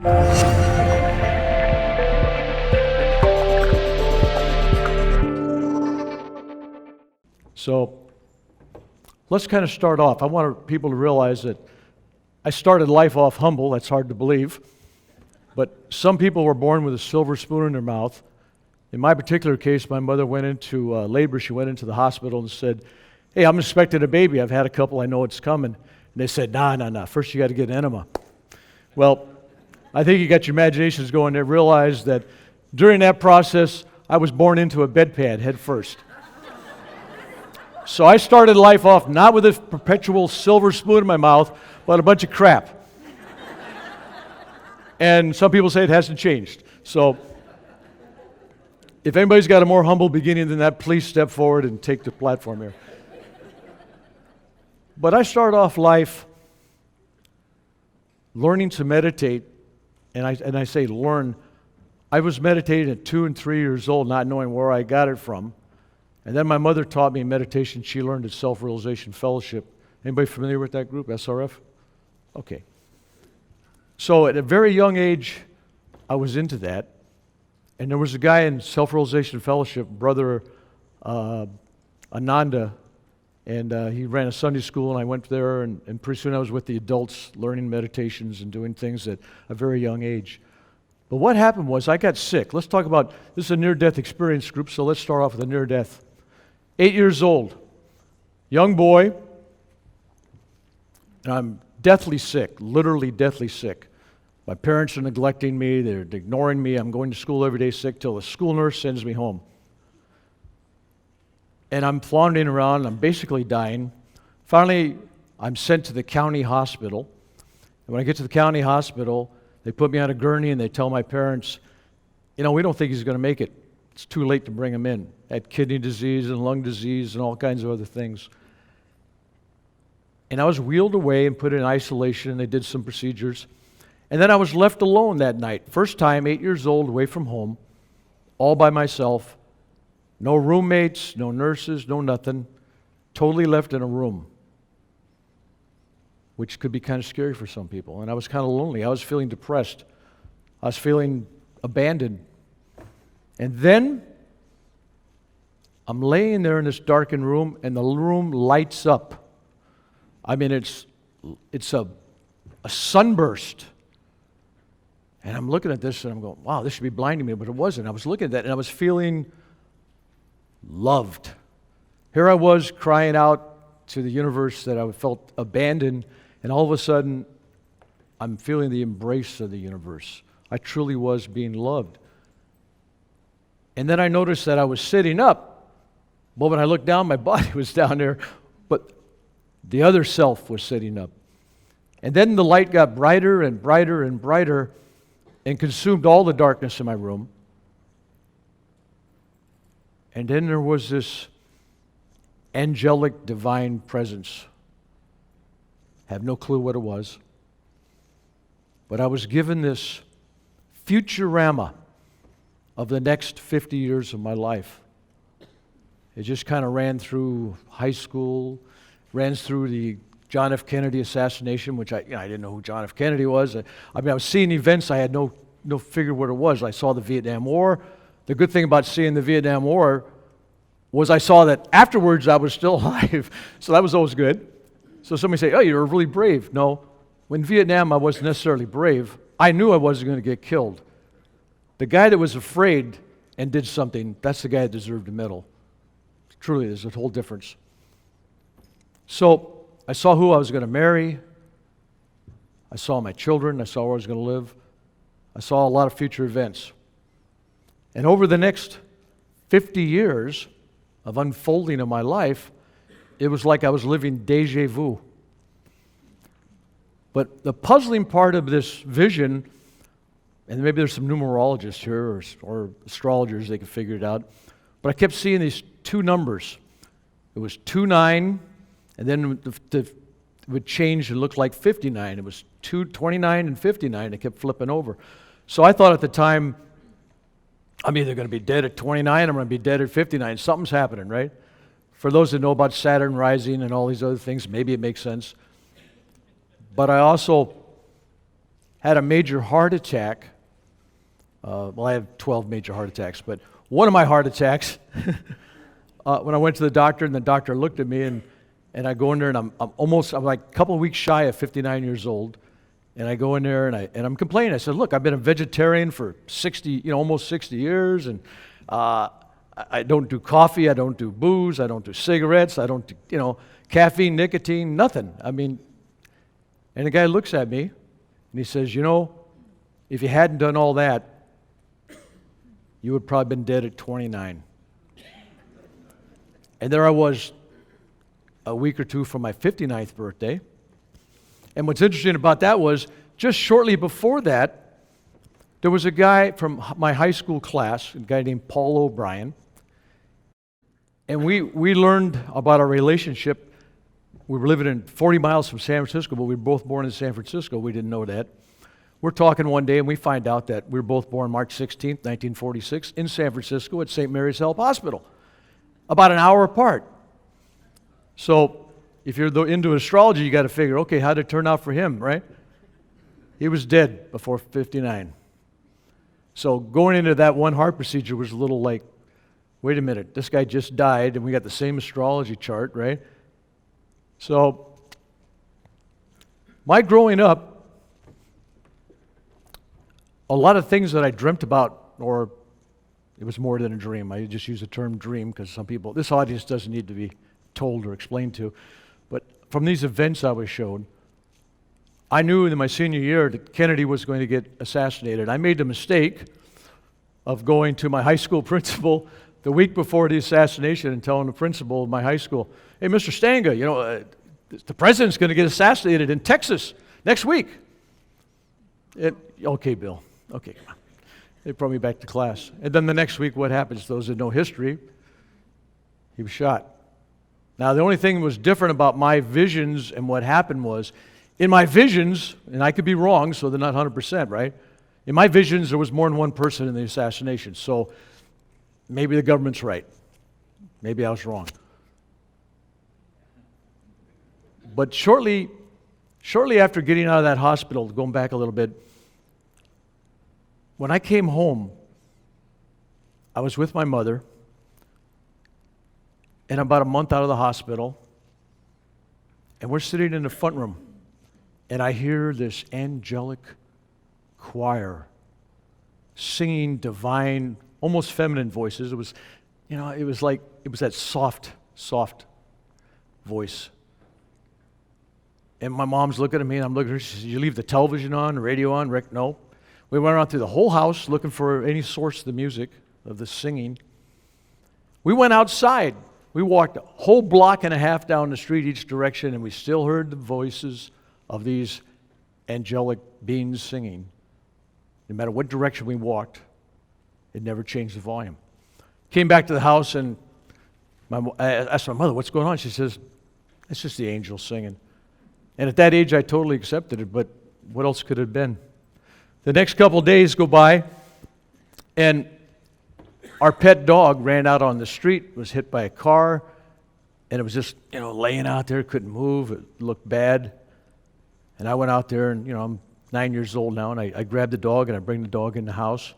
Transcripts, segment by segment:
So let's kind of start off. I want people to realize that I started life off humble. That's hard to believe. But some people were born with a silver spoon in their mouth. In my particular case, my mother went into labor. She went into the hospital and said, "Hey, I'm expecting a baby. I've had a couple. I know it's coming." And they said, nah. First you got to get an enema. Well, I think you got your imaginations going there. Realize that during that process, I was born into a bedpan head first. So I started life off not with a perpetual silver spoon in my mouth, but a bunch of crap. And some people say it hasn't changed. So if anybody's got a more humble beginning than that, please step forward and take the platform here. But I started off life learning to meditate, and I say learn. I was meditating at 2 and 3 years old, not knowing where I got it from. And then my mother taught me meditation. She learned at Self-Realization Fellowship. Anybody familiar with that group, SRF? Okay. So at a very young age, I was into that. And there was a guy in Self-Realization Fellowship, Brother Ananda, and he ran a Sunday school, and I went there, and pretty soon I was with the adults learning meditations and doing things at a very young age. But what happened was I got sick. Let's talk about, this is a near-death experience group, so let's start off with a near-death. 8 years old, young boy, and I'm deathly sick, literally deathly sick. My parents are neglecting me, they're ignoring me, I'm going to school every day sick till the school nurse sends me home. And I'm floundering around, I'm basically dying. Finally, I'm sent to the county hospital. And when I get to the county hospital, they put me on a gurney and they tell my parents, we don't think he's going to make it. It's too late to bring him in. Had kidney disease and lung disease and all kinds of other things. And I was wheeled away and put in isolation, and they did some procedures. And then I was left alone that night. First time, 8 years old, away from home, all by myself. No roommates, no nurses, no nothing. Totally left in a room, which could be kind of scary for some people. And I was kind of lonely. I was feeling depressed. I was feeling abandoned. And then I'm laying there in this darkened room, and the room lights up. I mean, it's a sunburst. And I'm looking at this, and I'm going, wow, this should be blinding me, but it wasn't. I was looking at that, and I was feeling loved. Here I was crying out to the universe that I felt abandoned, and all of a sudden, I'm feeling the embrace of the universe. I truly was being loved. And then I noticed that I was sitting up. Well, when I looked down, my body was down there, but the other self was sitting up. And then the light got brighter and brighter and brighter and consumed all the darkness in my room. And then there was this angelic divine presence. Have no clue what it was. But I was given this futurama of the next 50 years of my life. It just kind of ran through high school, ran through the John F. Kennedy assassination, which I didn't know who John F. Kennedy was. I was seeing events, I had no figure what it was. I saw the Vietnam War. The good thing about seeing the Vietnam War was I saw that afterwards I was still alive. So that was always good. So somebody say, oh, you're really brave. No, when Vietnam I wasn't necessarily brave. I knew I wasn't going to get killed. The guy that was afraid and did something, that's the guy that deserved a medal. Truly, there's a whole difference. So I saw who I was going to marry. I saw my children. I saw where I was going to live. I saw a lot of future events. And over the next 50 years of unfolding of my life, it was like I was living déjà vu. But the puzzling part of this vision, and maybe there's some numerologists here or astrologers, they can figure it out, but I kept seeing these two numbers. It was 29, and then it would change and look like 59. It was 29 and 59. It kept flipping over. So I thought at the time, I'm either going to be dead at 29 or I'm going to be dead at 59. Something's happening, right? For those that know about Saturn rising and all these other things, maybe it makes sense. But I also had a major heart attack. Well, I have 12 major heart attacks, but one of my heart attacks, when I went to the doctor, and the doctor looked at me, and I go in there, and I'm like a couple of weeks shy of 59 years old, and I go in there, and I'm complaining. I said, look, I've been a vegetarian for 60, almost 60 years, and I don't do coffee, I don't do booze, I don't do cigarettes, I don't do, caffeine, nicotine, nothing. I mean, and the guy looks at me, and he says, if you hadn't done all that, you would probably been dead at 29. And there I was a week or two from my 59th birthday. And what's interesting about that was, just shortly before that, there was a guy from my high school class, a guy named Paul O'Brien, and we learned about our relationship. We were living in 40 miles from San Francisco, but we were both born in San Francisco. We didn't know that. We're talking one day, and we find out that we were both born March 16th, 1946, in San Francisco at St. Mary's Health Hospital, about an hour apart. So if you're into astrology, you got to figure, okay, how did it turn out for him, right? He was dead before 59. So going into that one heart procedure was a little like, wait a minute, this guy just died, and we got the same astrology chart, right? So my growing up, a lot of things that I dreamt about, or it was more than a dream. I just use the term dream because some people, this audience doesn't need to be told or explained to. But from these events I was shown, I knew in my senior year that Kennedy was going to get assassinated. I made the mistake of going to my high school principal the week before the assassination and telling the principal of my high school, hey, Mr. Stanga, the president's going to get assassinated in Texas next week. Okay, Bill. Okay, come on. They brought me back to class. And then the next week, what happens? Those that know history, he was shot. Now, the only thing that was different about my visions and what happened was, in my visions, and I could be wrong, so they're not 100%, right? In my visions, there was more than one person in the assassination. So maybe the government's right. Maybe I was wrong. But shortly after getting out of that hospital, going back a little bit, when I came home, I was with my mother, and about a month out of the hospital, and we're sitting in the front room, and I hear this angelic choir singing divine, almost feminine voices. It was, it was that soft voice. And my mom's looking at me, and I'm looking at her. She says, you leave the television on, the radio on? Rick, no. We went around through the whole house looking for any source of the music, of the singing. We went outside. We walked a whole block and a half down the street each direction, and we still heard the voices of these angelic beings singing. No matter what direction we walked, it never changed the volume. Came back to the house, and I asked my mother, what's going on? She says, it's just the angels singing. And at that age, I totally accepted it, but what else could it have been? The next couple of days go by, and our pet dog ran out on the street, was hit by a car, and it was just, laying out there, couldn't move, it looked bad. And I went out there, and, I'm 9 years old now, and I grabbed the dog, and I bring the dog in the house.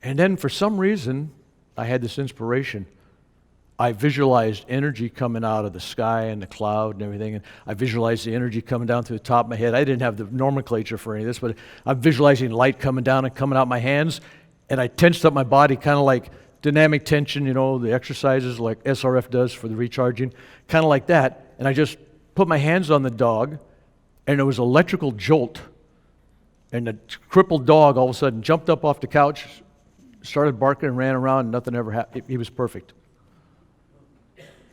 And then for some reason, I had this inspiration. I visualized energy coming out of the sky and the cloud and everything, and I visualized the energy coming down through the top of my head. I didn't have the nomenclature for any of this, but I'm visualizing light coming down and coming out my hands, and I tensed up my body, kind of like dynamic tension, the exercises like SRF does for the recharging, kind of like that. And I just put my hands on the dog, and there was an electrical jolt, and the crippled dog all of a sudden jumped up off the couch, started barking and ran around, and nothing ever happened. He was perfect.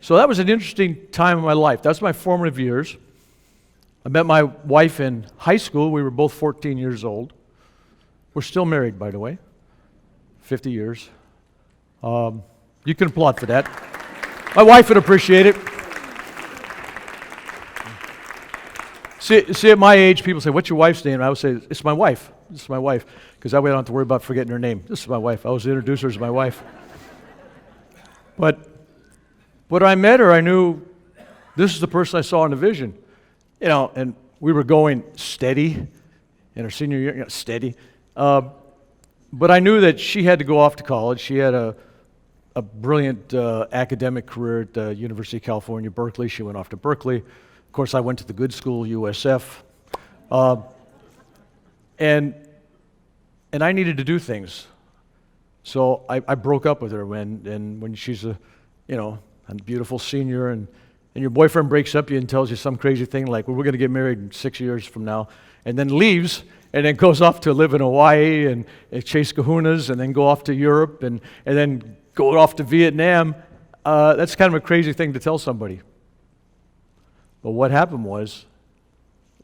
So that was an interesting time in my life. That's my formative years. I met my wife in high school. We were both 14 years old. We're still married, by the way. 50 years. You can applaud for that. My wife would appreciate it. See, at my age, people say, what's your wife's name? And I would say, it's my wife. This is my wife. Because that way I don't have to worry about forgetting her name. This is my wife. I always introduce her as my wife. But when I met her, I knew this is the person I saw in the vision. And we were going steady in our senior year, steady. But I knew that she had to go off to college. She had a brilliant academic career at the University of California, Berkeley. She went off to Berkeley. Of course, I went to the good school, USF. And I needed to do things. So I broke up with her when she's a beautiful senior, and your boyfriend breaks up you and tells you some crazy thing like, well, we're going to get married 6 years from now, and then leaves, and then goes off to live in Hawaii and chase kahunas, and then go off to Europe, and then go off to Vietnam. That's kind of a crazy thing to tell somebody. But what happened was,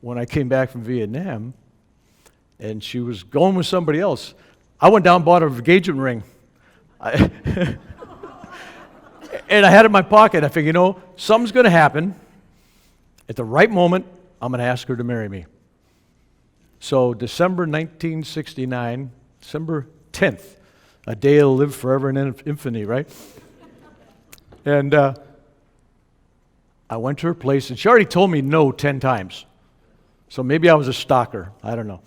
when I came back from Vietnam, and she was going with somebody else, I went down and bought her an engagement ring. And I had it in my pocket. I figured, something's going to happen. At the right moment, I'm going to ask her to marry me. So December 1969, December 10th, a day will live forever in infamy, right? And I went to her place, and she already told me no 10 times. So maybe I was a stalker. I don't know.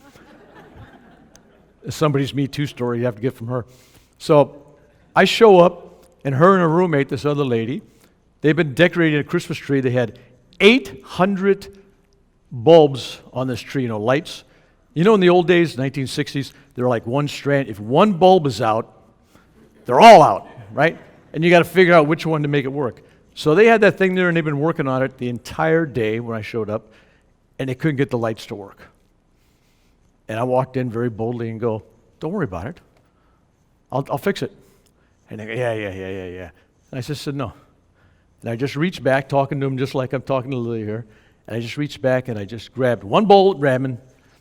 Somebody's Me Too story you have to get from her. So I show up, and her and her roommate, this other lady, they've been decorating a Christmas tree. They had 800 bulbs on this tree, lights. In the old days, 1960s, they were like one strand. If one bulb is out, they're all out, right? And you got to figure out which one to make it work. So they had that thing there, and they've been working on it the entire day when I showed up, and they couldn't get the lights to work. And I walked in very boldly and go, don't worry about it. I'll fix it. And they go, yeah. And I just said, no. And I just reached back, talking to them just like I'm talking to Lily here. And I just reached back and I just grabbed one bolt ramen.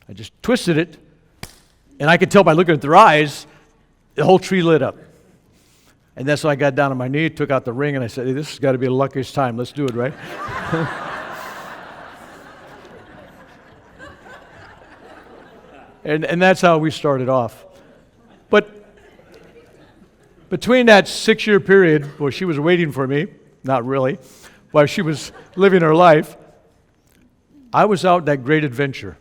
I just twisted it. And I could tell by looking at their eyes, the whole tree lit up. And that's when I got down on my knee, took out the ring, and I said, hey, this has got to be the luckiest time. Let's do it, right? And that's how we started off. But between that 6-year period where she was waiting for me, not really, while she was living her life, I was out that great adventure,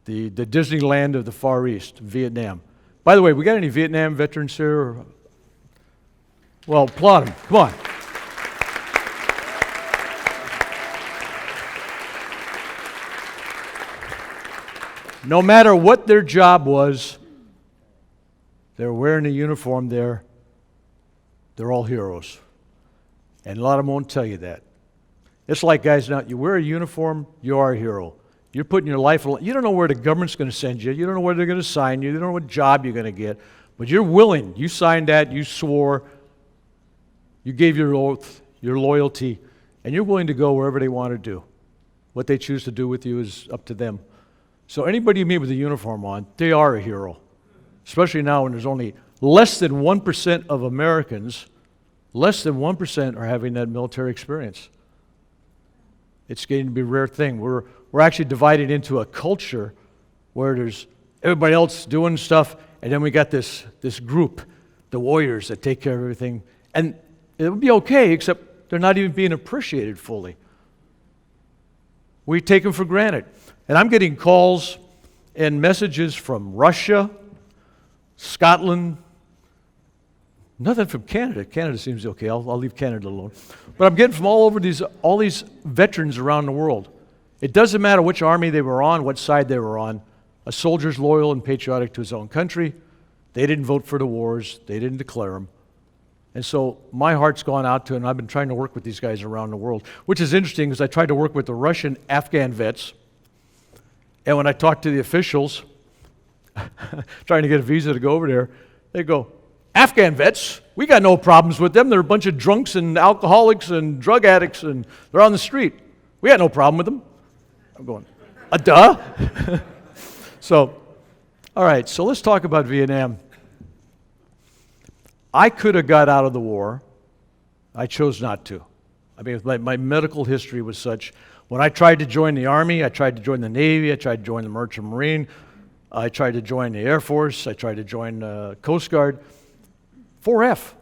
the Disneyland of the Far East, Vietnam. By the way, we got any Vietnam veterans here? Well, applaud them. Come on. No matter what their job was, they're wearing a uniform there. They're all heroes. And a lot of them won't tell you that. It's like, guys, now, you wear a uniform, you are a hero. You're putting your life, you don't know where the government's going to send you. You don't know where they're going to sign you. You don't know what job you're going to get. But you're willing. You signed that. You swore. You gave your oath, your loyalty. And you're willing to go wherever they want to do. What they choose to do with you is up to them. So anybody you meet with a uniform on, they are a hero. Especially now when there's only less than 1% of Americans, less than 1% are having that military experience. It's getting to be a rare thing. We're actually divided into a culture where there's everybody else doing stuff, and then we got this group, the warriors that take care of everything. And it would be okay, except they're not even being appreciated fully. We take them for granted. And I'm getting calls and messages from Russia, Scotland, nothing from Canada. Canada seems okay. I'll leave Canada alone. But I'm getting from all over all these veterans around the world. It doesn't matter which army they were on, what side they were on. A soldier's loyal and patriotic to his own country. They didn't vote for the wars. They didn't declare them. And so my heart's gone out to, and I've been trying to work with these guys around the world, which is interesting because I tried to work with the Russian Afghan vets. And when I talked to the officials, trying to get a visa to go over there, they go, Afghan vets, we got no problems with them. They're a bunch of drunks and alcoholics and drug addicts, and they're on the street. We got no problem with them. I'm going, duh? So, all right, so let's talk about Vietnam. I could have got out of the war. I chose not to. I mean, my medical history was such. When I tried to join the Army, I tried to join the Navy, I tried to join the Merchant Marine, I tried to join the Air Force, I tried to join the Coast Guard. 4F.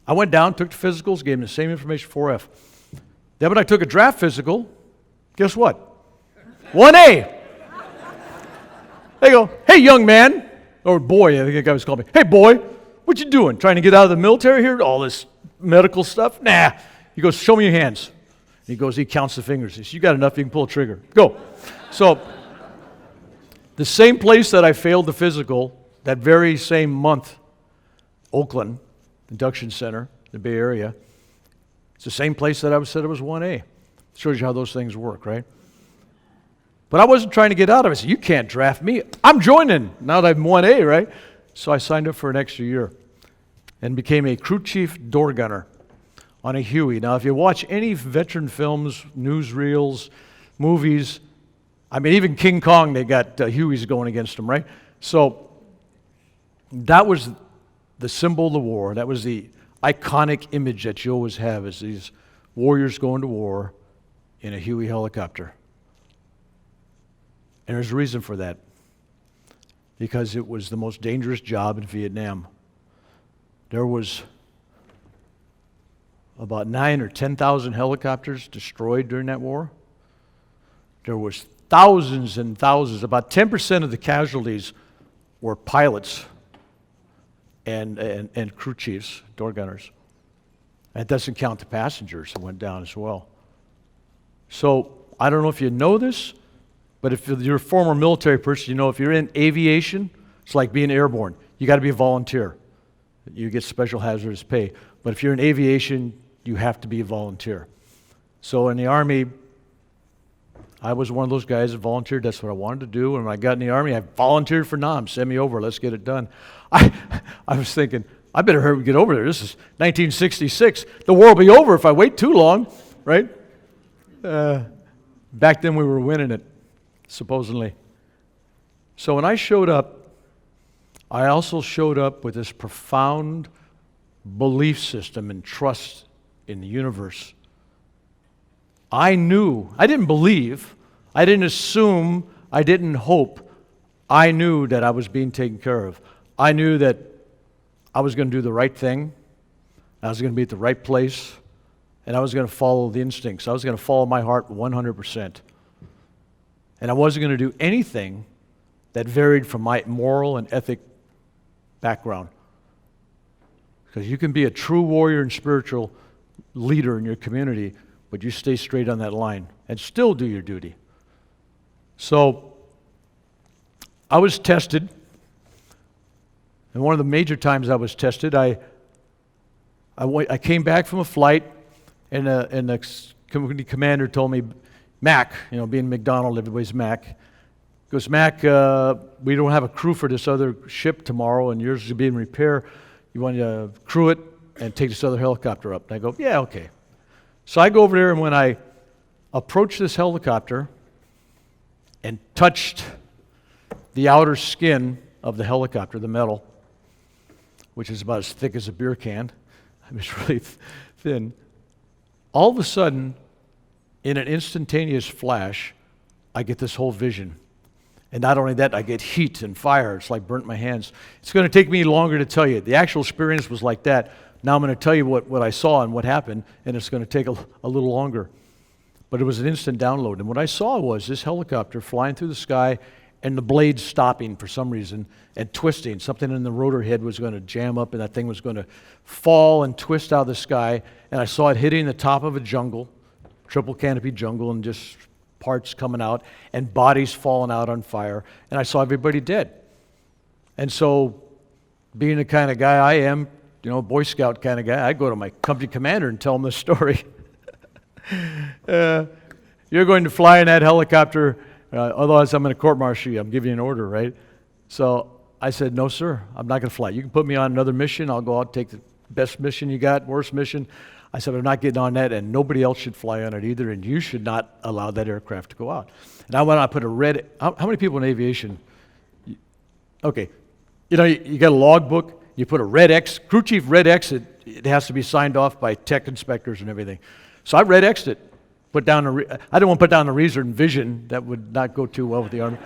I went down, took the physicals, gave them the same information, 4F. Then when I took a draft physical, guess what? 1A. They go, hey, young man, or boy, I think the guy was calling me, hey, boy, what you doing? Trying to get out of the military here? All this medical stuff? Nah. He goes, show me your hands. He goes, he counts the fingers. He says, you got enough, you can pull a trigger. Go. So, the same place that I failed the physical, that very same month, Oakland Induction Center, the Bay Area, it's the same place that I said it was 1A. Shows you how those things work, right? But I wasn't trying to get out of it. I said, you can't draft me. I'm joining now that I'm 1A, right? So I signed up for an extra year and became a crew chief door gunner on a Huey. Now, if you watch any veteran films, newsreels, movies, I mean, even King Kong, they got Hueys going against them, right? So that was the symbol of the war. That was the iconic image that you always have, is these warriors going to war in a Huey helicopter. And there's a reason for that. Because it was the most dangerous job in Vietnam. There was about 9,000 or 10,000 helicopters destroyed during that war. There was thousands and thousands. About 10% of the casualties were pilots and crew chiefs, door gunners. And it doesn't count the passengers that went down as well. So I don't know if you know this, but if you're a former military person, you know if you're in aviation, it's like being airborne. You got to be a volunteer. You get special hazardous pay. But if you're in aviation, you have to be a volunteer. So in the Army, I was one of those guys that volunteered. That's what I wanted to do. And when I got in the Army, I volunteered for NAM. Send me over. Let's get it done. I was thinking, I better hurry get over there. This is 1966. The war will be over if I wait too long, right? Back then we were winning it, supposedly. So when I showed up, I also showed up with this profound belief system and trust in the universe. I knew, I didn't believe, I didn't assume, I didn't hope. I knew that I was being taken care of. I knew that I was going to do the right thing. I was going to be at the right place. And I was going to follow the instincts. I was going to follow my heart 100%. And I wasn't going to do anything that varied from my moral and ethic background. Because you can be a true warrior and spiritual leader in your community, but you stay straight on that line and still do your duty. So I was tested. And one of the major times I was tested, I came back from a flight, and the company commander told me, Mac, being McDonald, everybody's Mac, goes, Mac, we don't have a crew for this other ship tomorrow, and yours is being repaired. You want to crew it and take this other helicopter up? And I go, yeah, okay. So I go over there, and when I approached this helicopter and touched the outer skin of the helicopter, the metal, which is about as thick as a beer can, it's really thin, all of a sudden, in an instantaneous flash, I get this whole vision. And not only that, I get heat and fire. It's like burnt my hands. It's going to take me longer to tell you. The actual experience was like that. Now I'm going to tell you what I saw and what happened, and it's going to take a little longer. But it was an instant download. And what I saw was this helicopter flying through the sky and the blades stopping for some reason and twisting. Something in the rotor head was going to jam up, and that thing was going to fall and twist out of the sky. And I saw it hitting the top of a jungle, triple canopy jungle, and just parts coming out and bodies falling out on fire, and I saw everybody dead. And so, being the kind of guy I am, Boy Scout kind of guy, I go to my company commander and tell him this story. You're going to fly in that helicopter, otherwise I'm going to court-martial you. I'm giving you an order, right? So I said, no, sir, I'm not going to fly. You can put me on another mission. I'll go out, take the best mission you got, worst mission. I said, I'm not getting on that, and nobody else should fly on it either, and you should not allow that aircraft to go out. And I went out, I put a red, how many people in aviation? Okay, you got a logbook, you put a red X, crew chief red X, it has to be signed off by tech inspectors and everything. So I red X'd it, I didn't want to put down the reason vision, that would not go too well with the Army.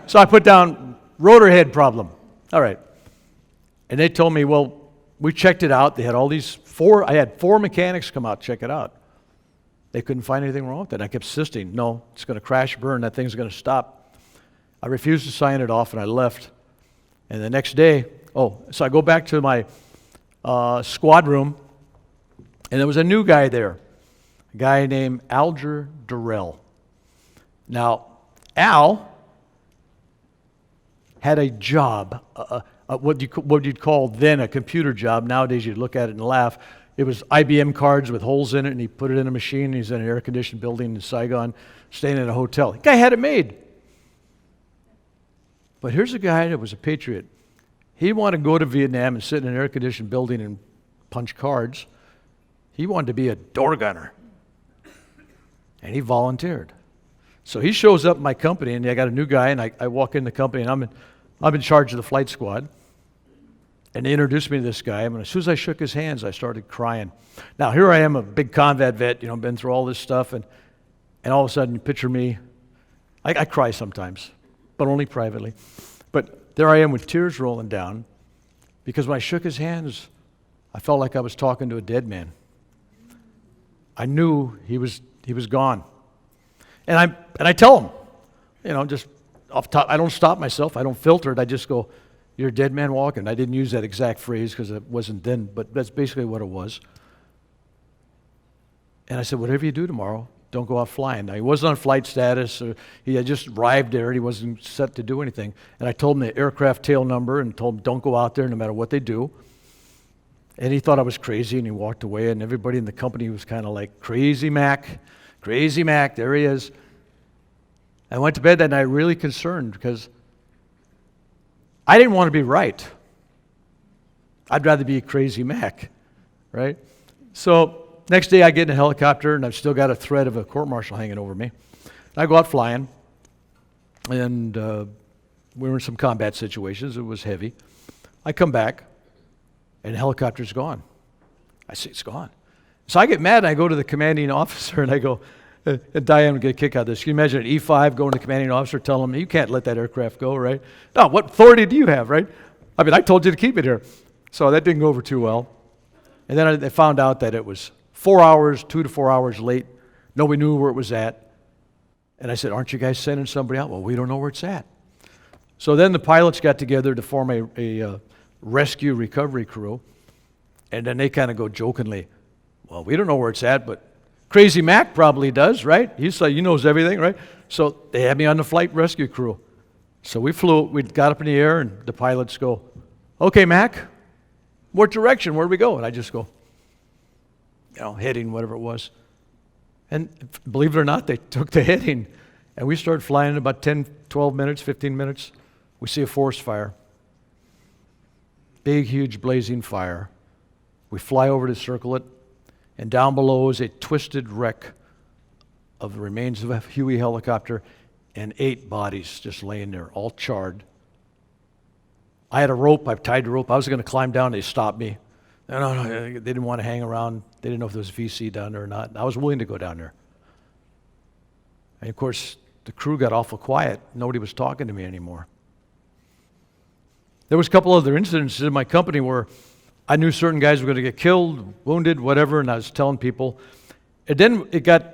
So I put down rotor head problem. All right. And they told me, well, we checked it out. They had I had four mechanics come out, check it out. They couldn't find anything wrong with it. I kept insisting, no, it's going to crash, burn, that thing's going to stop. I refused to sign it off, and I left. And the next day, so I go back to my squad room, and there was a new guy there, a guy named Alger Durrell. Now, Al had a job, what you'd call then a computer job. Nowadays you'd look at it and laugh. It was IBM cards with holes in it, and he put it in a machine, and he's in an air-conditioned building in Saigon, staying in a hotel. The guy had it made. But here's a guy that was a patriot. He wanted to go to Vietnam and sit in an air-conditioned building and punch cards. He wanted to be a door gunner. And he volunteered. So he shows up in my company, and I got a new guy, and I walk in the company, and I'm in charge of the flight squad. And they introduced me to this guy, and as soon as I shook his hands, I started crying. Now, here I am, a big combat vet, been through all this stuff, and all of a sudden, you picture me. I cry sometimes, but only privately. But there I am with tears rolling down, because when I shook his hands, I felt like I was talking to a dead man. I knew he was gone. And I tell him, just off top, I don't stop myself, I don't filter it, I just go, "You're a dead man walking." I didn't use that exact phrase because it wasn't then, but that's basically what it was. And I said, "Whatever you do tomorrow, don't go out flying." Now, he wasn't on flight status, or he had just arrived there, and he wasn't set to do anything. And I told him the aircraft tail number and told him, "Don't go out there no matter what they do." And he thought I was crazy, and he walked away, and everybody in the company was kind of like, "Crazy Mac, there he is." I went to bed that night really concerned because I didn't want to be right. I'd rather be a crazy Mac, right? So next day I get in a helicopter, and I've still got a threat of a court-martial hanging over me. I go out flying, and we were in some combat situations. It was heavy. I come back, and the helicopter's gone. I say, "It's gone." So I get mad, and I go to the commanding officer, and I go, and Diane would get a kick out of this. Can you imagine an E-5 going to the commanding officer telling him, "You can't let that aircraft go," right? No, what authority do you have, right? I mean, I told you to keep it here. So that didn't go over too well. And then they found out that it was 4 hours, 2 to 4 hours late. Nobody knew where it was at. And I said, "Aren't you guys sending somebody out?" "Well, we don't know where it's at." So then the pilots got together to form a rescue recovery crew. And then they kind of go jokingly, "Well, we don't know where it's at, but Crazy Mac probably does, right? He knows everything, right?" So they had me on the flight rescue crew. So we got up in the air, and the pilots go, "Okay, Mac, what direction? Where do we go?" And I just go, heading, whatever it was. And believe it or not, they took the heading, and we started flying in about 10, 12 minutes, 15 minutes. We see a forest fire. Big, huge, blazing fire. We fly over to circle it. And down below is a twisted wreck of the remains of a Huey helicopter and 8 bodies just laying there, all charred. I had a rope. I tied the rope. I was going to climb down. They stopped me. No, they didn't want to hang around. They didn't know if there was VC down there or not. I was willing to go down there. And, of course, the crew got awful quiet. Nobody was talking to me anymore. There was a couple other incidents in my company where I knew certain guys were going to get killed, wounded, whatever, and I was telling people. And then it got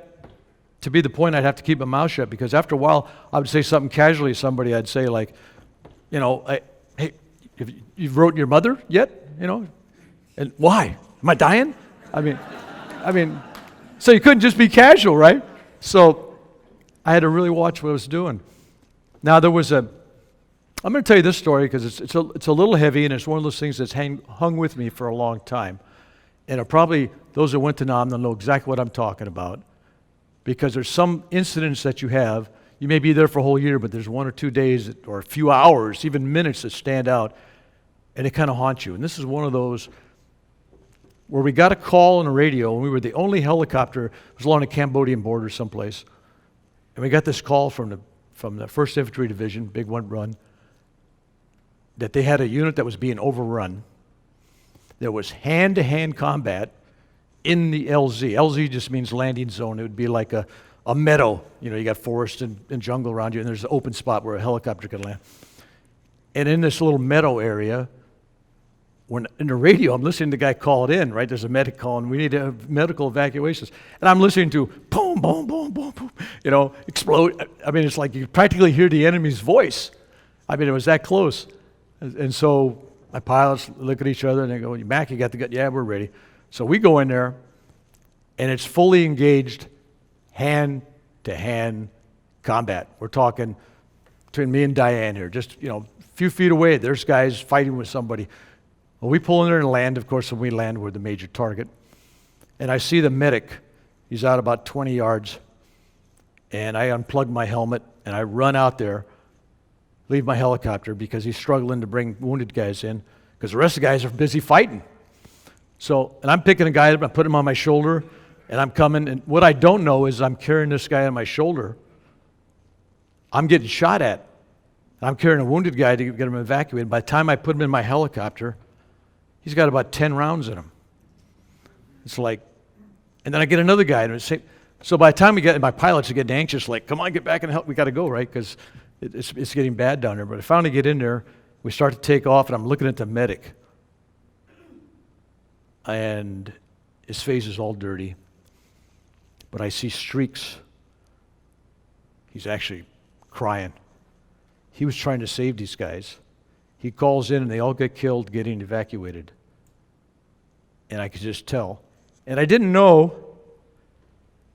to be the point I'd have to keep my mouth shut, because after a while I would say something casually to somebody. I'd say like, "Hey, you've wrote your mother yet? And why? Am I dying?" I mean, so you couldn't just be casual, right? So I had to really watch what I was doing. Now I'm going to tell you this story because it's a little heavy, and it's one of those things that's hung with me for a long time. And probably those that went to Nam, they'll know exactly what I'm talking about, because there's some incidents that you may be there for a whole year, but there's 1 or 2 days or a few hours, even minutes, that stand out, and they kind of haunt you. And this is one of those where we got a call on the radio, and we were the only helicopter. It was along the Cambodian border someplace, and we got this call from the 1st Infantry Division, Big One Run, that they had a unit that was being overrun. There was hand-to-hand combat in the LZ. LZ just means landing zone. It would be like a meadow. You got forest and jungle around you, and there's an open spot where a helicopter can land. And in this little meadow area, when in the radio, I'm listening to the guy call it in, right? There's a medic calling, we need to have medical evacuations. And I'm listening to boom, boom, boom, boom, boom, explode. I mean, it's like you practically hear the enemy's voice. I mean, it was that close. And so my pilots look at each other and they go, Mac, you got the gun? Yeah, we're ready. So we go in there, and it's fully engaged, hand-to-hand combat. We're talking between me and Diane here, just, a few feet away, there's guys fighting with somebody. Well, we pull in there and land. Of course, when we land, we're the major target. And I see the medic. He's out about 20 yards. And I unplug my helmet, and I run out there, leave my helicopter, because he's struggling to bring wounded guys in, because the rest of the guys are busy fighting. And I'm picking a guy up, I put him on my shoulder, and I'm coming. And what I don't know is I'm carrying this guy on my shoulder. I'm getting shot at. I'm carrying a wounded guy to get him evacuated. By the time I put him in my helicopter, he's got about 10 rounds in him. It's like, and then I get another guy. So by the time my pilots are getting anxious, like, come on, get back and help. We got to go, right? Because it's getting bad down there. But I finally get in there. We start to take off, and I'm looking at the medic. And his face is all dirty. But I see streaks. He's actually crying. He was trying to save these guys. He calls in, and they all get killed getting evacuated. And I could just tell. And I didn't know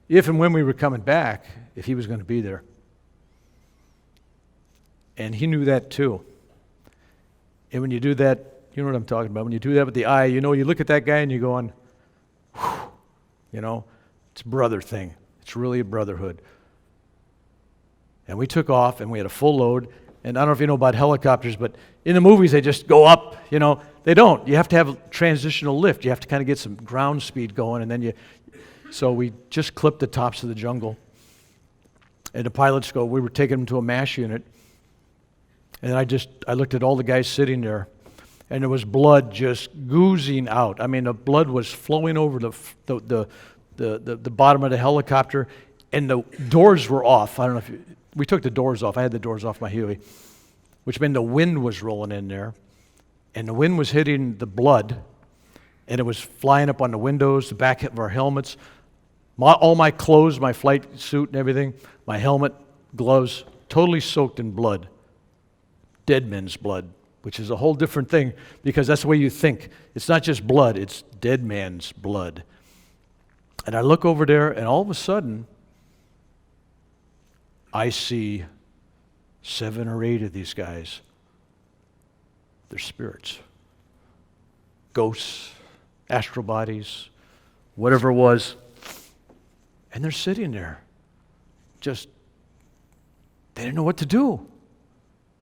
if and when we were coming back, if he was going to be there. And he knew that too. And when you do that, you know what I'm talking about. When you do that with the eye, you look at that guy and you're going, whew, it's a brother thing. It's really a brotherhood. And we took off, and we had a full load. And I don't know if you know about helicopters, but in the movies, they just go up, They don't. You have to have a transitional lift. You have to kind of get some ground speed going, and then so we just clipped the tops of the jungle. And the pilots we were taking them to a MASH unit. And I looked at all the guys sitting there, and there was blood just oozing out. I mean, the blood was flowing over the bottom of the helicopter, and the doors were off. I don't know if we took the doors off. I had the doors off my Huey, which meant the wind was rolling in there, and the wind was hitting the blood, and it was flying up on the windows, the back of our helmets, all my clothes, my flight suit and everything, my helmet, gloves, totally soaked in blood. Dead men's blood, which is a whole different thing, because that's the way you think. It's not just blood, it's dead man's blood. And I look over there, and all of a sudden, I see 7 or 8 of these guys. They're spirits, ghosts, astral bodies, whatever it was. And they're sitting there. They didn't know what to do.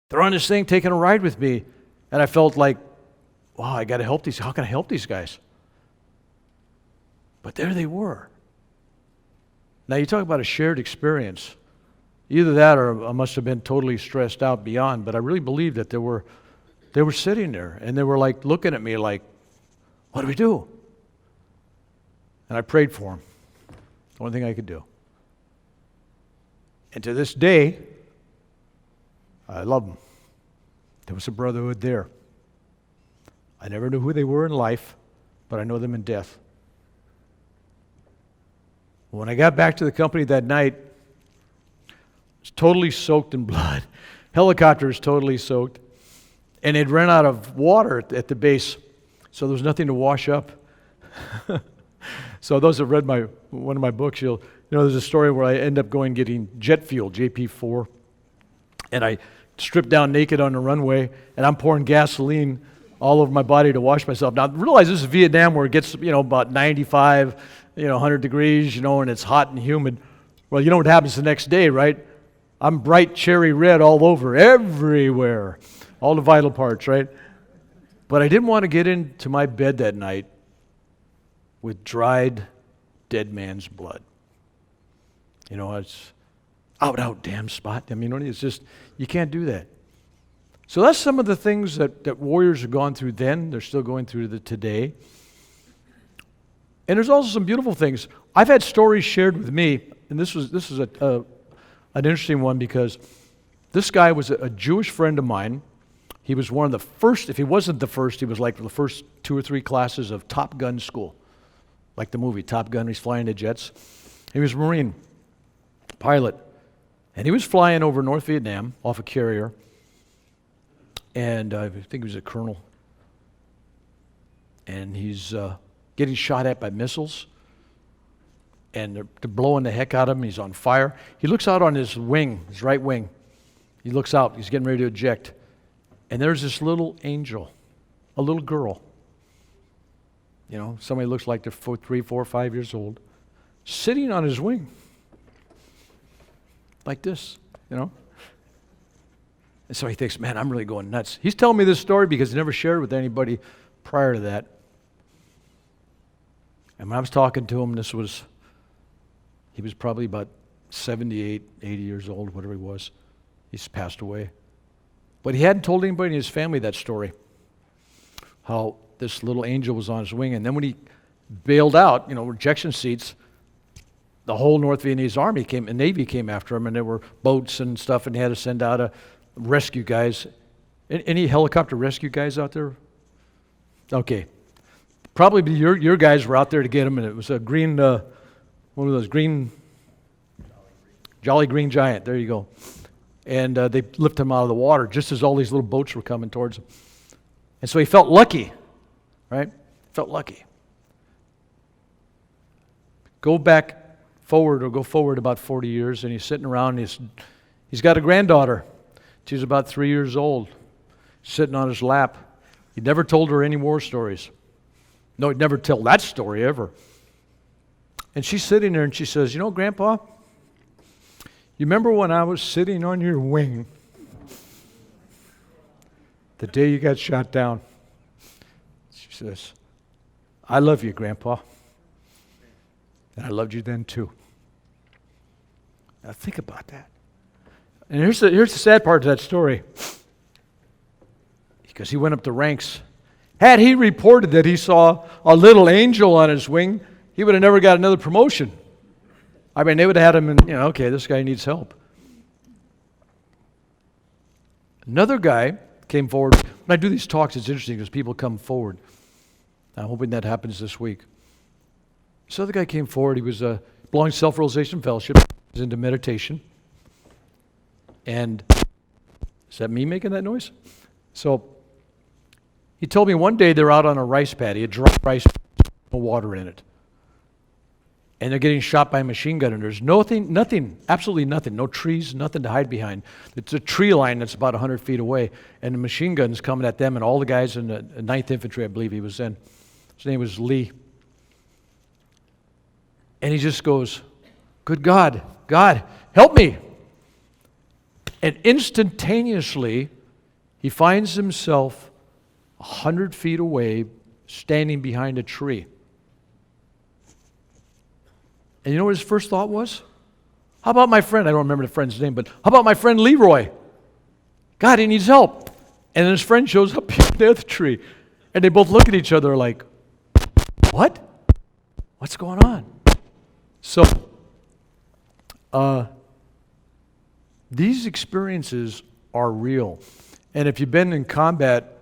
They're on this thing taking a ride with me. And I felt like, wow, I got to help these. How can I help these guys? But there they were. Now you talk about a shared experience. Either that or I must have been totally stressed out beyond, but I really believe that they were sitting there, and they were like looking at me like, what do we do? And I prayed for them. The only thing I could do. And to this day, I love them. There was a brotherhood there. I never knew who they were in life, but I know them in death. When I got back to the company that night, it's totally soaked in blood. Helicopter is totally soaked. And they'd run out of water at the base, so there was nothing to wash up. So those that read one of my books, there's a story where I end up getting jet fuel, JP4, and I stripped down naked on the runway, and I'm pouring gasoline all over my body to wash myself. Now, realize this is Vietnam, where it gets, about 95, 100 degrees, and it's hot and humid. Well, you know what happens the next day, right? I'm bright cherry red all over, everywhere, all the vital parts, right? But I didn't want to get into my bed that night with dried dead man's blood. It's out, damn spot. It's just, you can't do that. So that's some of the things that warriors have gone through then. They're still going through today. And there's also some beautiful things. I've had stories shared with me, and this is an interesting one, because this guy was a Jewish friend of mine. He was one of the first, if he wasn't the first, he was like the first 2 or 3 classes of Top Gun school. Like the movie Top Gun, he's flying the jets. He was a Marine pilot. And he was flying over North Vietnam off a carrier. And I think he was a colonel. And he's getting shot at by missiles. And they're blowing the heck out of him. He's on fire. He looks out on his wing, his right wing. He looks out. He's getting ready to eject. And there's this little angel, a little girl. You know, somebody looks like they're 3, 4, 5 years old, sitting on his wing. Like this, you know. And so he thinks, man, I'm really going nuts. He's telling me this story because he never shared it with anybody prior to that. And when I was talking to him, he was probably about 78, 80 years old, whatever he was. He's passed away. But he hadn't told anybody in his family that story, how this little angel was on his wing. And then when he bailed out, you know, rejection seats, the whole North Vietnamese army came, and Navy came after him, and there were boats and stuff, and he had to send out rescue guys. Any helicopter rescue guys out there? Okay. Probably your guys were out there to get him, and it was a green, one of those green, Jolly Green Giant. There you go. And they lifted him out of the water just as all these little boats were coming towards him. And so he felt lucky, right? Felt lucky. Go forward about 40 years, and he's sitting around, and he's got a granddaughter. She's about 3 years old, sitting on his lap. He never told her any war stories. No, he'd never tell that story ever. And she's sitting there, and she says, you know, Grandpa, you remember when I was sitting on your wing the day you got shot down? She says, I love you, Grandpa. And I loved you then too. Now think about that. And here's the sad part of that story. Because he went up the ranks. Had he reported that he saw a little angel on his wing, he would have never got another promotion. I mean, they would have had him in, okay, this guy needs help. Another guy came forward. When I do these talks, it's interesting because people come forward. I'm hoping that happens this week. This other guy came forward. He was belonging to Self-Realization Fellowship. He was into meditation. And is that me making that noise? So he told me one day they're out on a rice paddy, a dry rice paddy, no water in it. And they're getting shot by a machine gun, and there's nothing, absolutely nothing, no trees, nothing to hide behind. It's a tree line that's about 100 feet away, and the machine gun's coming at them, and all the guys in the 9th Infantry, I believe he was in. His name was Lee. And he just goes, good God, help me. And instantaneously, he finds himself 100 feet away, standing behind a tree. And you know what his first thought was? How about my friend? I don't remember the friend's name, but how about my friend Leroy? God, he needs help. And then his friend shows up behind the other tree. And they both look at each other like, what? What's going on? So, these experiences are real. And if you've been in combat,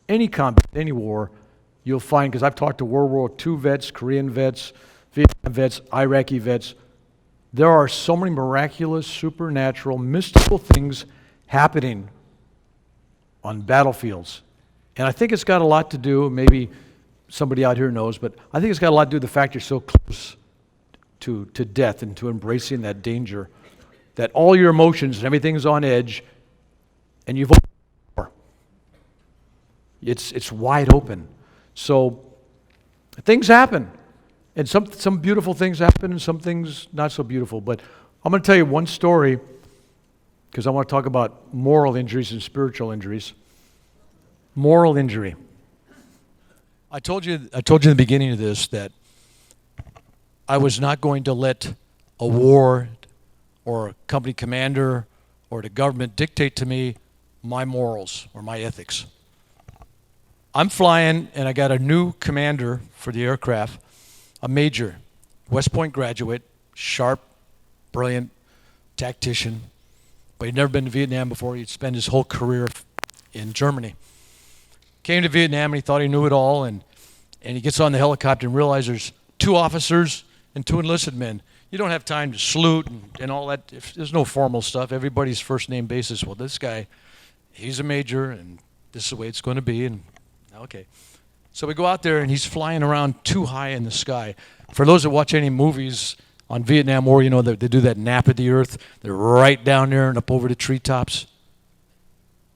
any war, you'll find, because I've talked to World War II vets, Korean vets, Vietnam vets, Iraqi vets, there are so many miraculous, supernatural, mystical things happening on battlefields. And I think it's got a lot to do, maybe somebody out here knows, but I think it's got a lot to do with the fact you're so close to death and to embracing that danger, that all your emotions and everything's on edge, and you've opened the door. It's wide open. So things happen. And some beautiful things happen and some things not so beautiful. But I'm going to tell you one story because I want to talk about moral injuries and spiritual injuries. Moral injury. I told you in the beginning of this that I was not going to let a war or a company commander or the government dictate to me my morals or my ethics. I'm flying and I got a new commander for the aircraft, a major, West Point graduate, sharp, brilliant tactician, but he'd never been to Vietnam before. He'd spent his whole career in Germany. Came to Vietnam and he thought he knew it all, and he gets on the helicopter and realizes there's 2 officers and 2 enlisted men. You don't have time to salute and all that. There's no formal stuff. Everybody's first name basis. Well, this guy, he's a major, and this is the way it's going to be. And okay. So we go out there, and he's flying around too high in the sky. For those that watch any movies on Vietnam War, you know, they do that nap of the earth. They're right down there and up over the treetops.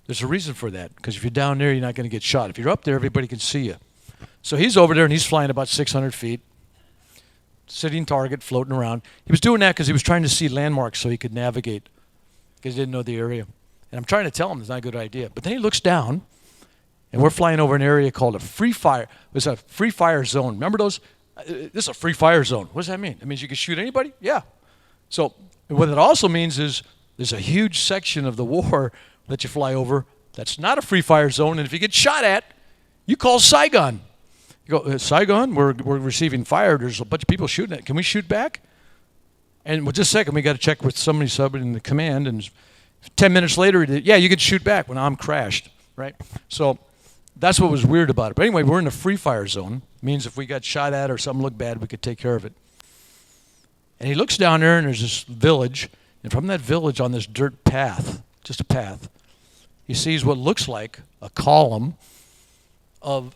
There's a reason for that, because if you're down there, you're not going to get shot. If you're up there, everybody can see you. So he's over there, and he's flying about 600 feet. Sitting target, floating around. He was doing that because he was trying to see landmarks so he could navigate, because he didn't know the area. And I'm trying to tell him it's not a good idea. But then he looks down, and we're flying over an area called a free fire. It was a free fire zone. Remember those? This is a free fire zone. What does that mean? It means you can shoot anybody? Yeah. So what it also means is there's a huge section of the war that you fly over that's not a free fire zone, and if you get shot at, you call Saigon. You go, Saigon, we're receiving fire. There's a bunch of people shooting it. Can we shoot back? And well, just a second, we got to check with somebody subbing in the command. And 10 minutes later, yeah, you could shoot back when I'm crashed, right? So that's what was weird about it. But anyway, we're in a free fire zone. Means if we got shot at or something looked bad, we could take care of it. And he looks down there, and there's this village. And from that village on this dirt path, just a path, he sees what looks like a column of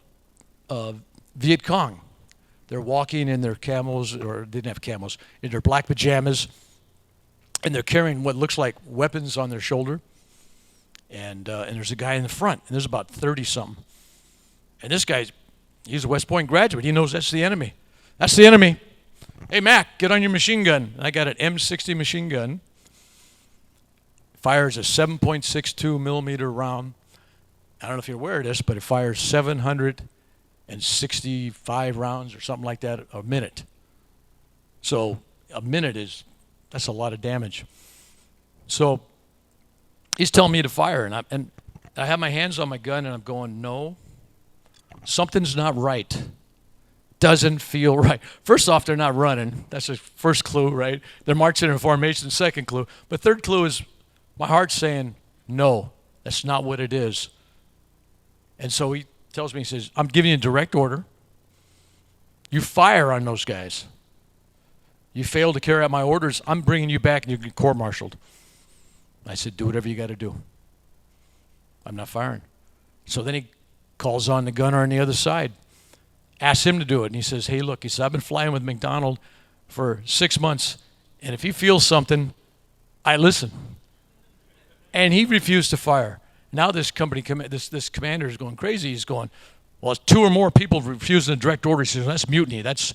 Viet Cong. They're walking in their camels, or they didn't have camels, in their black pajamas, and they're carrying what looks like weapons on their shoulder. And there's a guy in the front, and there's about 30-something. And this guy's, he's a West Point graduate. He knows that's the enemy. That's the enemy. Hey, Mac, get on your machine gun. And I got an M60 machine gun. Fires a 7.62 millimeter round. I don't know if you're aware of this, but it fires 765 rounds or something like that a minute. So a minute that's a lot of damage. So he's telling me to fire, and I have my hands on my gun, and I'm going, no, something's not right. Doesn't feel right. First off, they're not running. That's the first clue, right? They're marching in formation, second clue. But third clue is my heart's saying, no, that's not what it is. And so he tells me, he says, I'm giving you a direct order. You fire on those guys. You fail to carry out my orders, I'm bringing you back and you get court-martialed. I said, do whatever you got to do. I'm not firing. So then he calls on the gunner on the other side, asks him to do it. And he says, hey, look, he said, I've been flying with McDonald for 6 months, and if he feels something, I listen. And he refused to fire. Now this this commander is going crazy. He's going, well, it's 2 or more people refusing a direct order. He says, that's mutiny. That's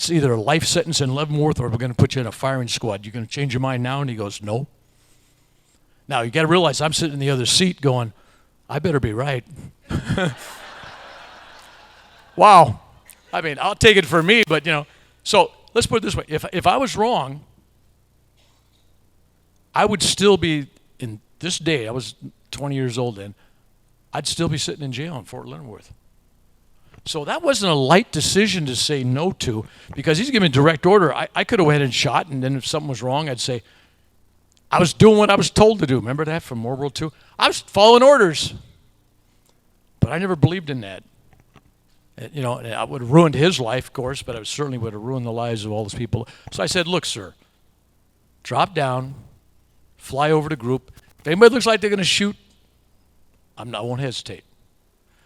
either a life sentence in Leavenworth or we're going to put you in a firing squad. You're going to change your mind now? And he goes, no. Now, you got to realize I'm sitting in the other seat going, I better be right. Wow. I mean, I'll take it for me, but, so let's put it this way. If I was wrong, I would still be, in this day, I was 20 years old then, I'd still be sitting in jail in Fort Leavenworth. So that wasn't a light decision to say no to, because he's giving direct order. I could have went and shot, and then if something was wrong, I'd say, I was doing what I was told to do. Remember that from World War II? I was following orders. But I never believed in that. And I would have ruined his life, of course, but I certainly would have ruined the lives of all those people. So I said, look, sir, drop down, fly over the group. If anybody looks like they're going to shoot, I won't hesitate.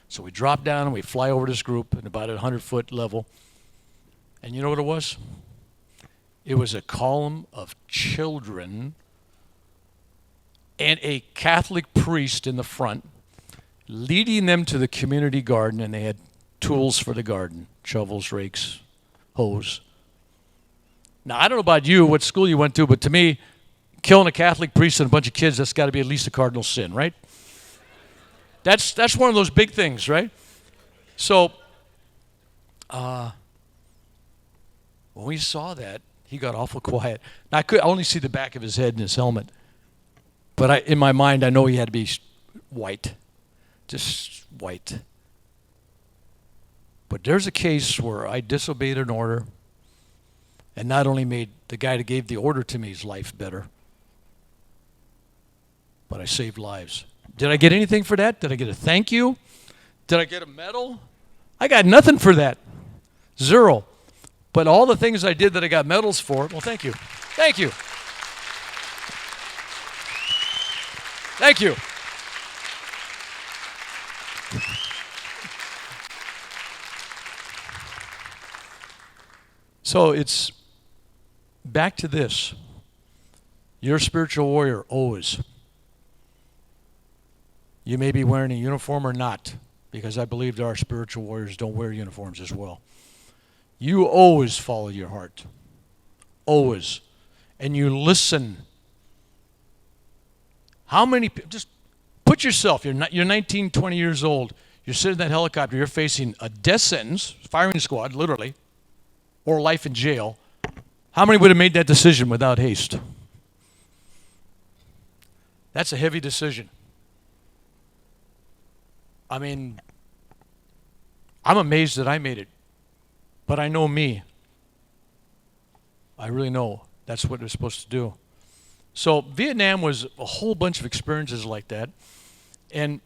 So we drop down and we fly over this group at about 100-foot level. And you know what it was? It was a column of children and a Catholic priest in the front leading them to the community garden, and they had tools for the garden, shovels, rakes, hose. Now, I don't know about you, what school you went to, but to me, killing a Catholic priest and a bunch of kids, that's got to be at least a cardinal sin, right? That's one of those big things, right? So, when we saw that, he got awful quiet. Now, I could only see the back of his head and his helmet, but in my mind, I know he had to be white, just white. But there's a case where I disobeyed an order and not only made the guy that gave the order to me's life better, but I saved lives. Did I get anything for that? Did I get a thank you? Did I get a medal? I got nothing for that. Zero. But all the things I did that I got medals for, well, thank you. Thank you. Thank you. So it's back to this. You're a spiritual warrior, always. You may be wearing a uniform or not, because I believe there are spiritual warriors who don't wear uniforms as well. You always follow your heart. Always. And you listen. How many, just put yourself, you're 19, 20 years old, you're sitting in that helicopter, you're facing a death sentence, firing squad, literally, or life in jail. How many would have made that decision without haste? That's a heavy decision. I mean, I'm amazed that I made it. But I know me. I really know that's what we're supposed to do. So Vietnam was a whole bunch of experiences like that. And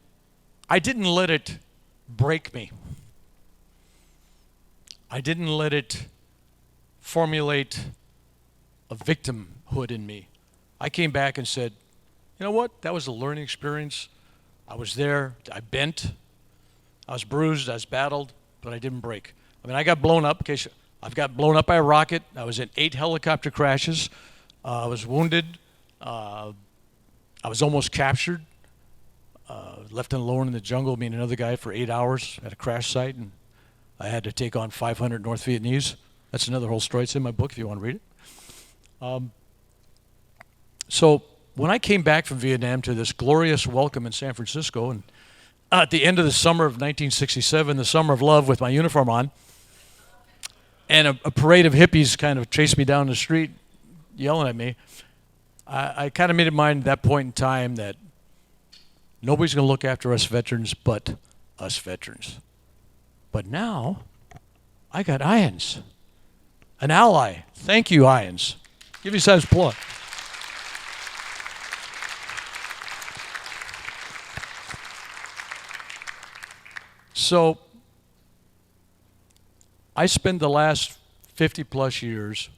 I didn't let it break me. I didn't let it formulate a victimhood in me. I came back and said, you know what? That was a learning experience. I was there. I bent. I was bruised. I was battled, but I didn't break. I mean, I got blown up. I've got blown up by a rocket. I was in 8 helicopter crashes. I was wounded. I was almost captured. Left alone in the jungle, me and another guy, for 8 hours at a crash site, and I had to take on 500 North Vietnamese. That's another whole story. It's in my book if you want to read it. So when I came back from Vietnam to this glorious welcome in San Francisco, and at the end of the summer of 1967, the summer of love, with my uniform on, and a parade of hippies kind of chased me down the street yelling at me, I kind of made it mind at that point in time that nobody's going to look after us veterans but us veterans. But now, I got IANDS, an ally. Thank you, IANDS. Give yourselves applause. So, I spent the last 50 plus years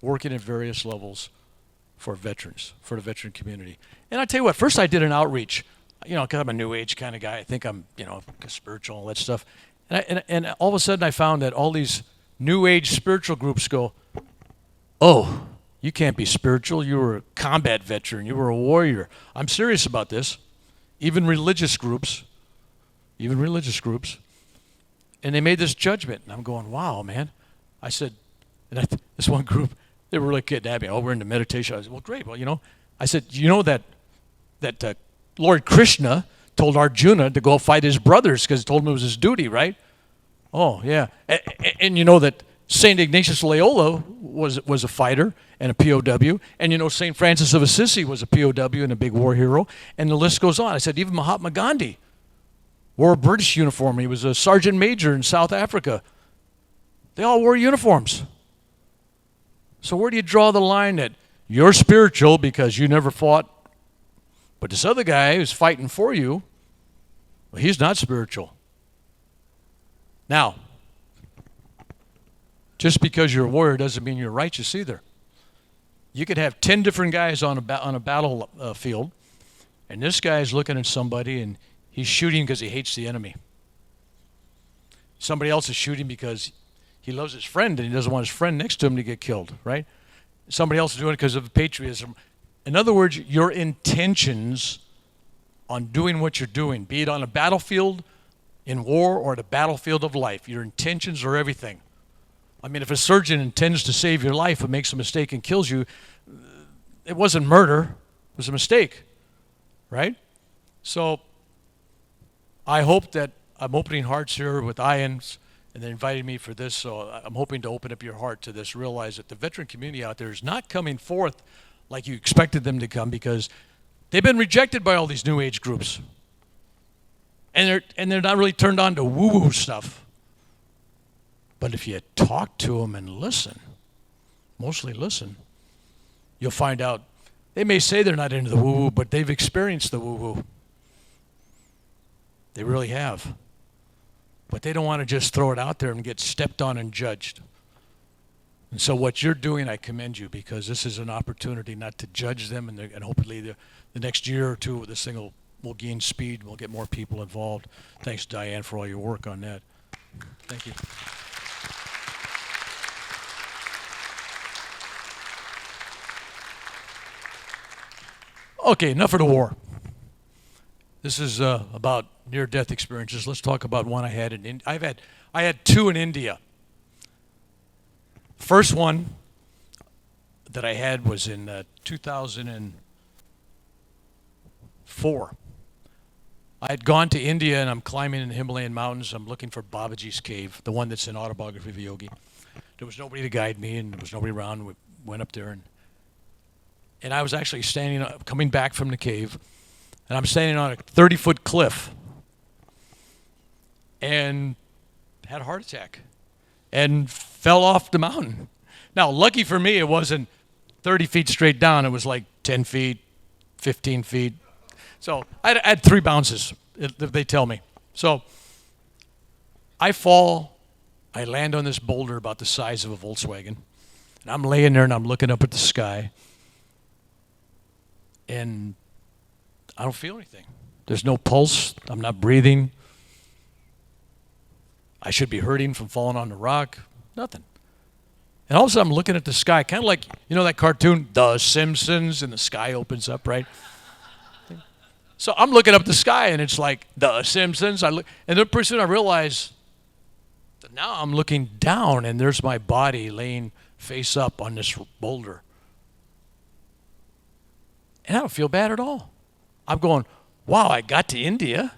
working at various levels for veterans, for the veteran community. And I tell you what, first I did an outreach. You know, because I'm a new age kind of guy. I think I'm, you know, spiritual, all that stuff. And all of a sudden I found that all these new age spiritual groups go, oh, you can't be spiritual. You were a combat veteran. You were a warrior. I'm serious about this. Even religious groups. And they made this judgment. And I'm going, wow, man. I said, this one group, they were really getting at me. Oh, we're into meditation. I said, well, great. Well, you know, I said, you know that Lord Krishna told Arjuna to go fight his brothers because he told him it was his duty, right? Oh, yeah. And you know that St. Ignatius Loyola was a fighter and a POW. And you know St. Francis of Assisi was a POW and a big war hero. And the list goes on. I said, even Mahatma Gandhi wore a British uniform. He was a sergeant major in South Africa. They all wore uniforms. So where do you draw the line that you're spiritual because you never fought, but this other guy who's fighting for you, well, he's not spiritual? Now, just because you're a warrior doesn't mean you're righteous either. You could have 10 different guys on a battlefield, and this guy is looking at somebody and he's shooting because he hates the enemy. Somebody else is shooting because he loves his friend and he doesn't want his friend next to him to get killed, right? Somebody else is doing it because of patriotism. In other words, your intentions on doing what you're doing, be it on a battlefield in war or at a battlefield of life, your intentions are everything. I mean, if a surgeon intends to save your life but makes a mistake and kills you, it wasn't murder, it was a mistake, right? So I hope that I'm opening hearts here with IANDS, and they invited me for this, so I'm hoping to open up your heart to this, realize that the veteran community out there is not coming forth like you expected them to come, because they've been rejected by all these new age groups. And they're not really turned on to woo-woo stuff. But if you talk to them and listen, mostly listen, you'll find out they may say they're not into the woo-woo, but they've experienced the woo-woo. They really have. But they don't want to just throw it out there and get stepped on and judged. And so what you're doing, I commend you, because this is an opportunity not to judge them, and hopefully the next year or two, this thing will gain speed, we'll get more people involved. Thanks, Diane, for all your work on that. Thank you. Okay, enough of the war. This is about near-death experiences. Let's talk about one I had in India. I had two in India. First one that I had was in 2004. I had gone to India, and I'm climbing in the Himalayan mountains. I'm looking for Babaji's cave, the one that's in Autobiography of a Yogi. There was nobody to guide me, and there was nobody around. We went up there, and I was actually coming back from the cave, and I'm standing on a 30-foot cliff, and had a heart attack, and fell off the mountain. Now, lucky for me, it wasn't 30 feet straight down. It was like 10 feet, 15 feet. So I had 3 bounces, they tell me. So I fall. I land on this boulder about the size of a Volkswagen. And I'm laying there, and I'm looking up at the sky. And I don't feel anything. There's no pulse. I'm not breathing. I should be hurting from falling on the rock. Nothing. And all of a sudden, I'm looking at the sky, kind of like, you know that cartoon, The Simpsons, and the sky opens up, right? So I'm looking up at the sky, and it's like The Simpsons. And then pretty soon I realize that now I'm looking down, and there's my body laying face up on this boulder. And I don't feel bad at all. I'm going, wow, I got to India.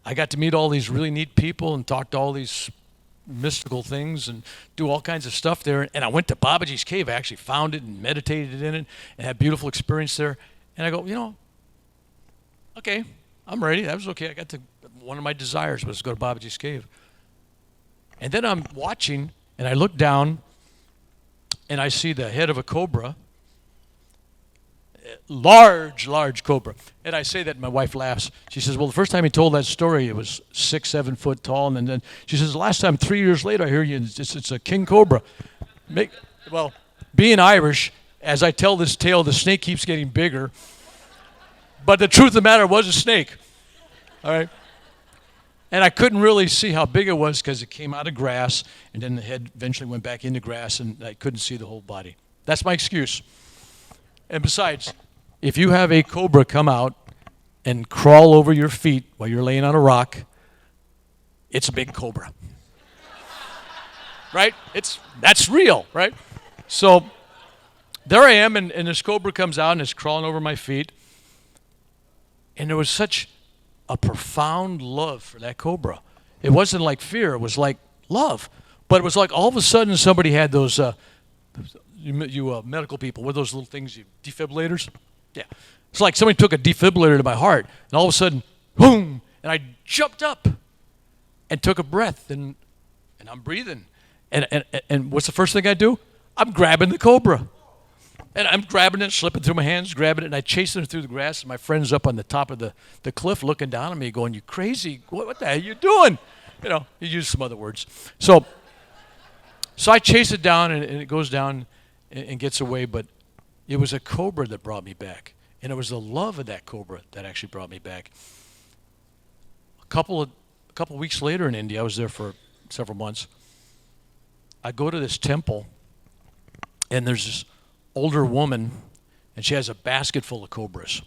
I got to meet all these really neat people and talk to all these mystical things and do all kinds of stuff there. And I went to Babaji's cave. I actually found it and meditated in it and had a beautiful experience there. And I go, okay, I'm ready. That was okay. One of my desires was to go to Babaji's cave. And then I'm watching, and I look down, and I see the head of a cobra. Large cobra. And I say that, and my wife laughs. She says, well, the first time he told that story, it was 6-7 foot tall. And then she says, the last time, 3 years later, I hear you, it's a king cobra. Well, being Irish, as I tell this tale, the snake keeps getting bigger. But the truth of the matter was a snake. All right? And I couldn't really see how big it was because it came out of grass, and then the head eventually went back into grass, and I couldn't see the whole body. That's my excuse. And besides, if you have a cobra come out and crawl over your feet while you're laying on a rock, it's a big cobra. Right? That's real, right? So there I am, and this cobra comes out and it's crawling over my feet. And there was such a profound love for that cobra. It wasn't like fear, it was like love. But it was like all of a sudden somebody had those medical people, what are those little things, defibrillators? Yeah. It's like somebody took a defibrillator to my heart, and all of a sudden, boom, and I jumped up and took a breath, and I'm breathing. And what's the first thing I do? I'm grabbing the cobra. And I'm grabbing it, slipping through my hands, grabbing it, and I chase it through the grass, and my friend's up on the top of the cliff looking down at me going, you crazy, what the hell are you doing? He used some other words. So I chase it down, and it goes down and gets away, but it was a cobra that brought me back. And it was the love of that cobra that actually brought me back. A couple weeks later in India, I was there for several months. I go to this temple, and there's this older woman, and she has a basket full of cobras.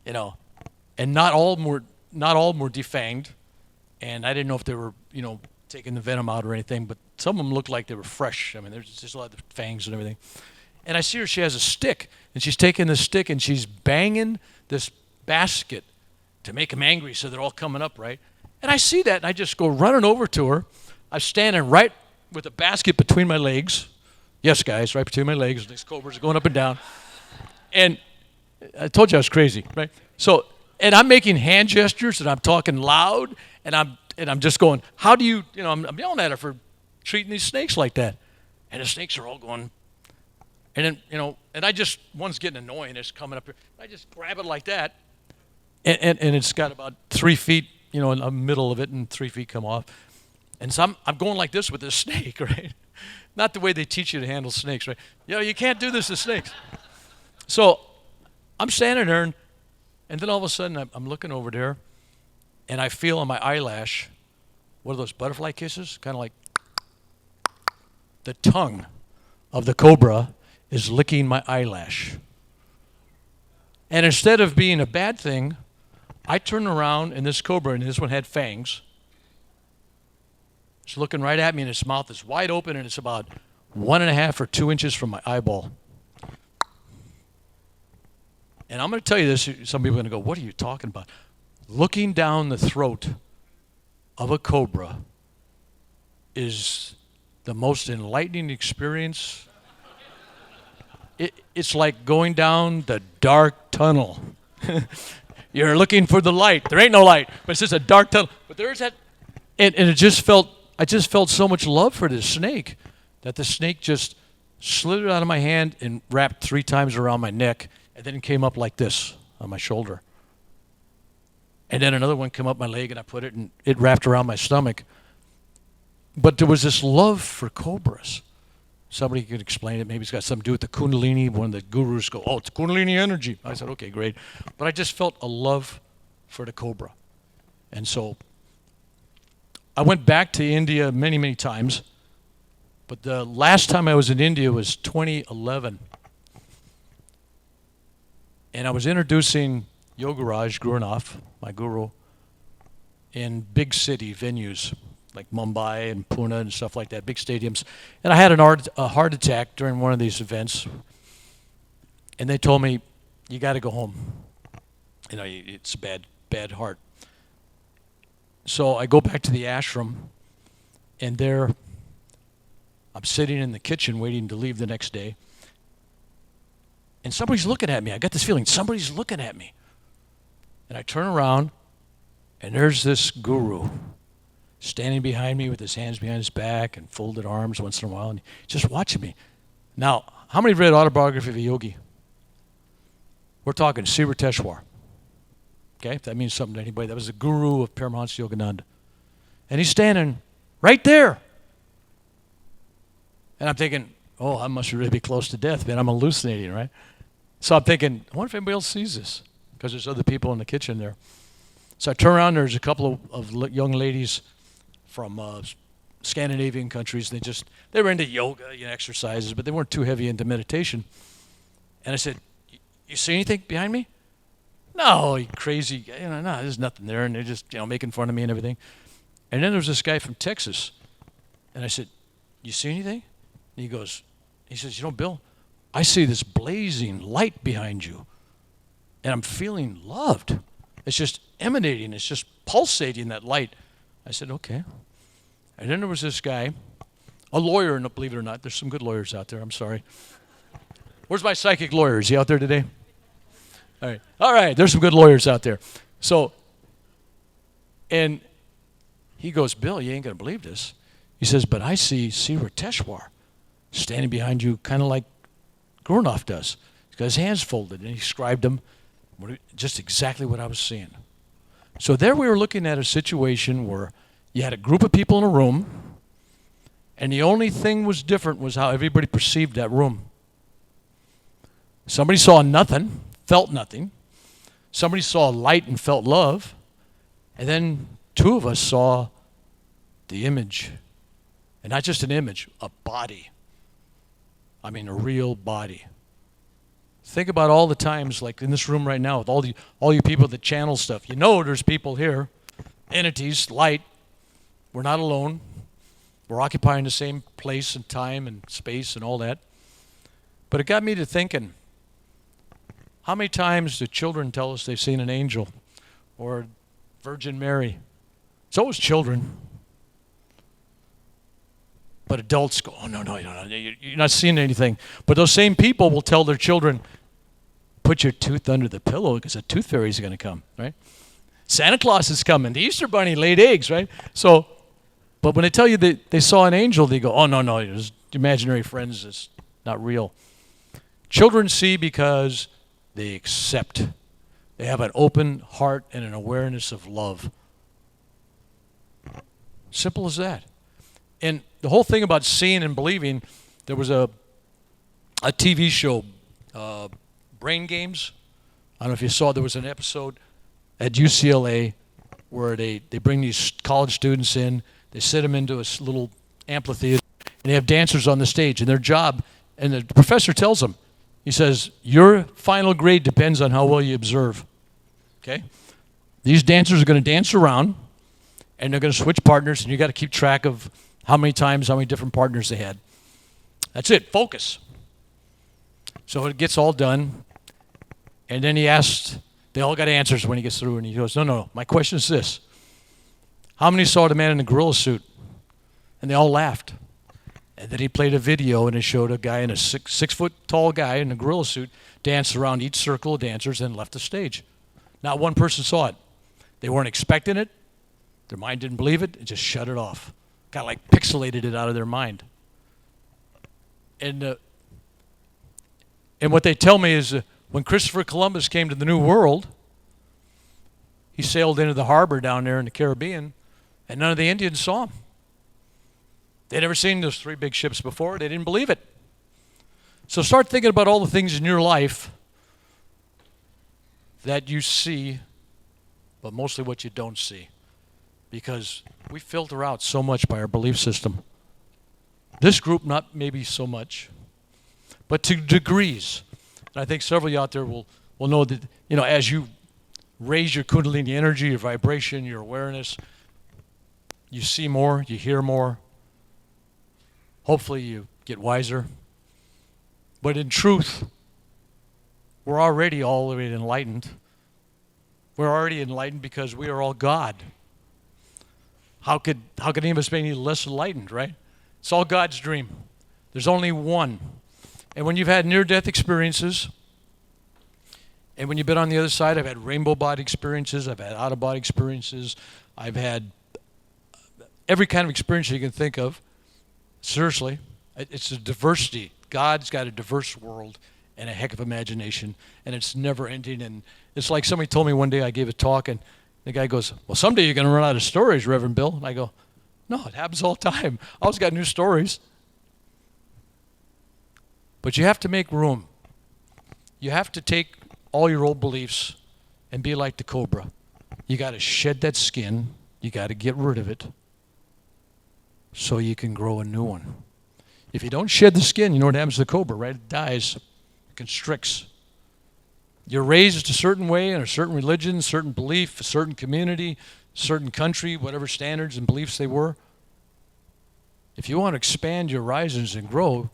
And not all were defanged, and I didn't know if they were, taking the venom out or anything, but some of them looked like they were fresh. I mean, there's just a lot of fangs and everything. And I see her, she has a stick, and she's taking this stick, and she's banging this basket to make them angry so they're all coming up, right? And I see that, and I just go running over to her. I'm standing right with the basket between my legs. Yes, guys, right between my legs. These cobras are going up and down. And I told you I was crazy, right? So, and I'm making hand gestures, and I'm talking loud, and I'm just going, how do you, I'm yelling at her for treating these snakes like that. And the snakes are all going, and then, and I just, one's getting annoying, it's coming up here. I just grab it like that, and it's got about 3 feet, in the middle of it, and 3 feet come off. And so I'm going like this with this snake, right? Not the way they teach you to handle snakes, right? You can't do this to snakes. So I'm standing there, and then all of a sudden I'm looking over there, and I feel on my eyelash, what are those butterfly kisses? Kind of like the tongue of the cobra is licking my eyelash. And instead of being a bad thing, I turn around, and this cobra, and this one had fangs, it's looking right at me, and its mouth is wide open, and it's about 1.5 or 2 inches from my eyeball. And I'm going to tell you this, some people are going to go, what are you talking about? Looking down the throat of a cobra is the most enlightening experience. It's like going down the dark tunnel. You're looking for the light. There ain't no light, but it's just a dark tunnel. But there's that, and I just felt so much love for this snake that the snake just slid it out of my hand and wrapped 3 times around my neck, and then it came up like this on my shoulder. And then another one came up my leg, and I put it, and it wrapped around my stomach. But there was this love for cobras. Somebody could explain it. Maybe it's got something to do with the Kundalini. One of the gurus go, oh, it's Kundalini energy. I said, okay, great. But I just felt a love for the cobra. And so I went back to India many, many times. But the last time I was in India was 2011. And I was introducing Yogaraj Gurunath, my guru, in big city venues like Mumbai and Pune and stuff like that, big stadiums. And I had a heart attack during one of these events. And they told me, you got to go home. It's a bad heart. So I go back to the ashram, and there I'm sitting in the kitchen waiting to leave the next day. And somebody's looking at me. I got this feeling, somebody's looking at me. And I turn around, and there's this guru standing behind me with his hands behind his back and folded arms once in a while, and just watching me. Now, how many have read Autobiography of a Yogi? We're talking Sri Teshwar. Okay, if that means something to anybody, that was the guru of Paramahansa Yogananda. And he's standing right there. And I'm thinking, oh, I must really be close to death, man. I'm hallucinating, right? So I'm thinking, I wonder if anybody else sees this, because there's other people in the kitchen there. So I turn around, there's a couple of young ladies from Scandinavian countries. They were into yoga, exercises, but they weren't too heavy into meditation. And I said, you see anything behind me? No, you crazy. No, there's nothing there. And they're just, making fun of me and everything. And then there was this guy from Texas. And I said, you see anything? And he says, Bill, I see this blazing light behind you. And I'm feeling loved. It's just emanating. It's just pulsating, that light. I said, okay. And then there was this guy, a lawyer, and believe it or not, there's some good lawyers out there. I'm sorry. Where's my psychic lawyer? Is he out there today? All right, there's some good lawyers out there. So, and he goes, Bill, you ain't going to believe this. He says, but I see Sri Teshwar standing behind you kind of like Gurunath does. He's got his hands folded, and he described them just exactly what I was seeing. So there we were looking at a situation where you had a group of people in a room, and the only thing was different was how everybody perceived that room. Somebody saw nothing, felt nothing. Somebody saw light and felt love. And then 2 of us saw the image. And not just an image, a body. I mean, a real body. Think about all the times, like in this room right now, with all you people that channel stuff. There's people here, entities, light. We're not alone. We're occupying the same place and time and space and all that. But it got me to thinking, how many times do children tell us they've seen an angel or Virgin Mary? It's always children. But adults go, oh, no, you're not seeing anything. But those same people will tell their children, put your tooth under the pillow because a tooth fairy is going to come, right? Santa Claus is coming. The Easter Bunny laid eggs, right? So, but when they tell you that they saw an angel, they go, oh, no, it's imaginary friends. It's not real. Children see because they accept. They have an open heart and an awareness of love. Simple as that. And the whole thing about seeing and believing, there was a TV show, Brain Games. I don't know if you saw, there was an episode at UCLA where they bring these college students in, they sit them into a little amphitheater, and they have dancers on the stage, and their job, and the professor tells them, he says, your final grade depends on how well you observe. Okay? These dancers are going to dance around, and they're going to switch partners, and you got to keep track of how many times, how many different partners they had. That's it. Focus. So it gets all done, and then he asked, they all got answers when he gets through, and he goes, no, my question is this. How many saw the man in the gorilla suit? And they all laughed. And then he played a video, and it showed a guy in a 6-foot-tall guy in a gorilla suit dance around each circle of dancers and left the stage. Not one person saw it. They weren't expecting it. Their mind didn't believe it. It just shut it off. Kind of like pixelated it out of their mind. And what they tell me is when Christopher Columbus came to the New World, he sailed into the harbor down there in the Caribbean, and none of the Indians saw him. They'd never seen those 3 big ships before. They didn't believe it. So start thinking about all the things in your life that you see, but mostly what you don't see. Because we filter out so much by our belief system. This group, not maybe so much, but to degrees. And I think several of you out there will know that, as you raise your Kundalini energy, your vibration, your awareness, you see more, you hear more. Hopefully you get wiser. But in truth, we're already all the way enlightened. We're already enlightened because we are all God. How could any of us be any less enlightened, right? It's all God's dream. There's only one. And when you've had near-death experiences, and when you've been on the other side, I've had rainbow body experiences, I've had out-of-body experiences, I've had every kind of experience you can think of. Seriously, it's a diversity. God's got a diverse world and a heck of imagination, and it's never ending. And it's like somebody told me one day, I gave a talk, and the guy goes, well, someday you're going to run out of stories, Reverend Bill. And I go, no, it happens all the time. I always got new stories. But you have to make room. You have to take all your old beliefs and be like the cobra. You got to shed that skin. You got to get rid of it so you can grow a new one. If you don't shed the skin, you know what happens to the cobra, right? It dies, it constricts. You're raised a certain way in a certain religion, a certain belief, a certain community, a certain country, whatever standards and beliefs they were. If you want to expand your horizons and grow,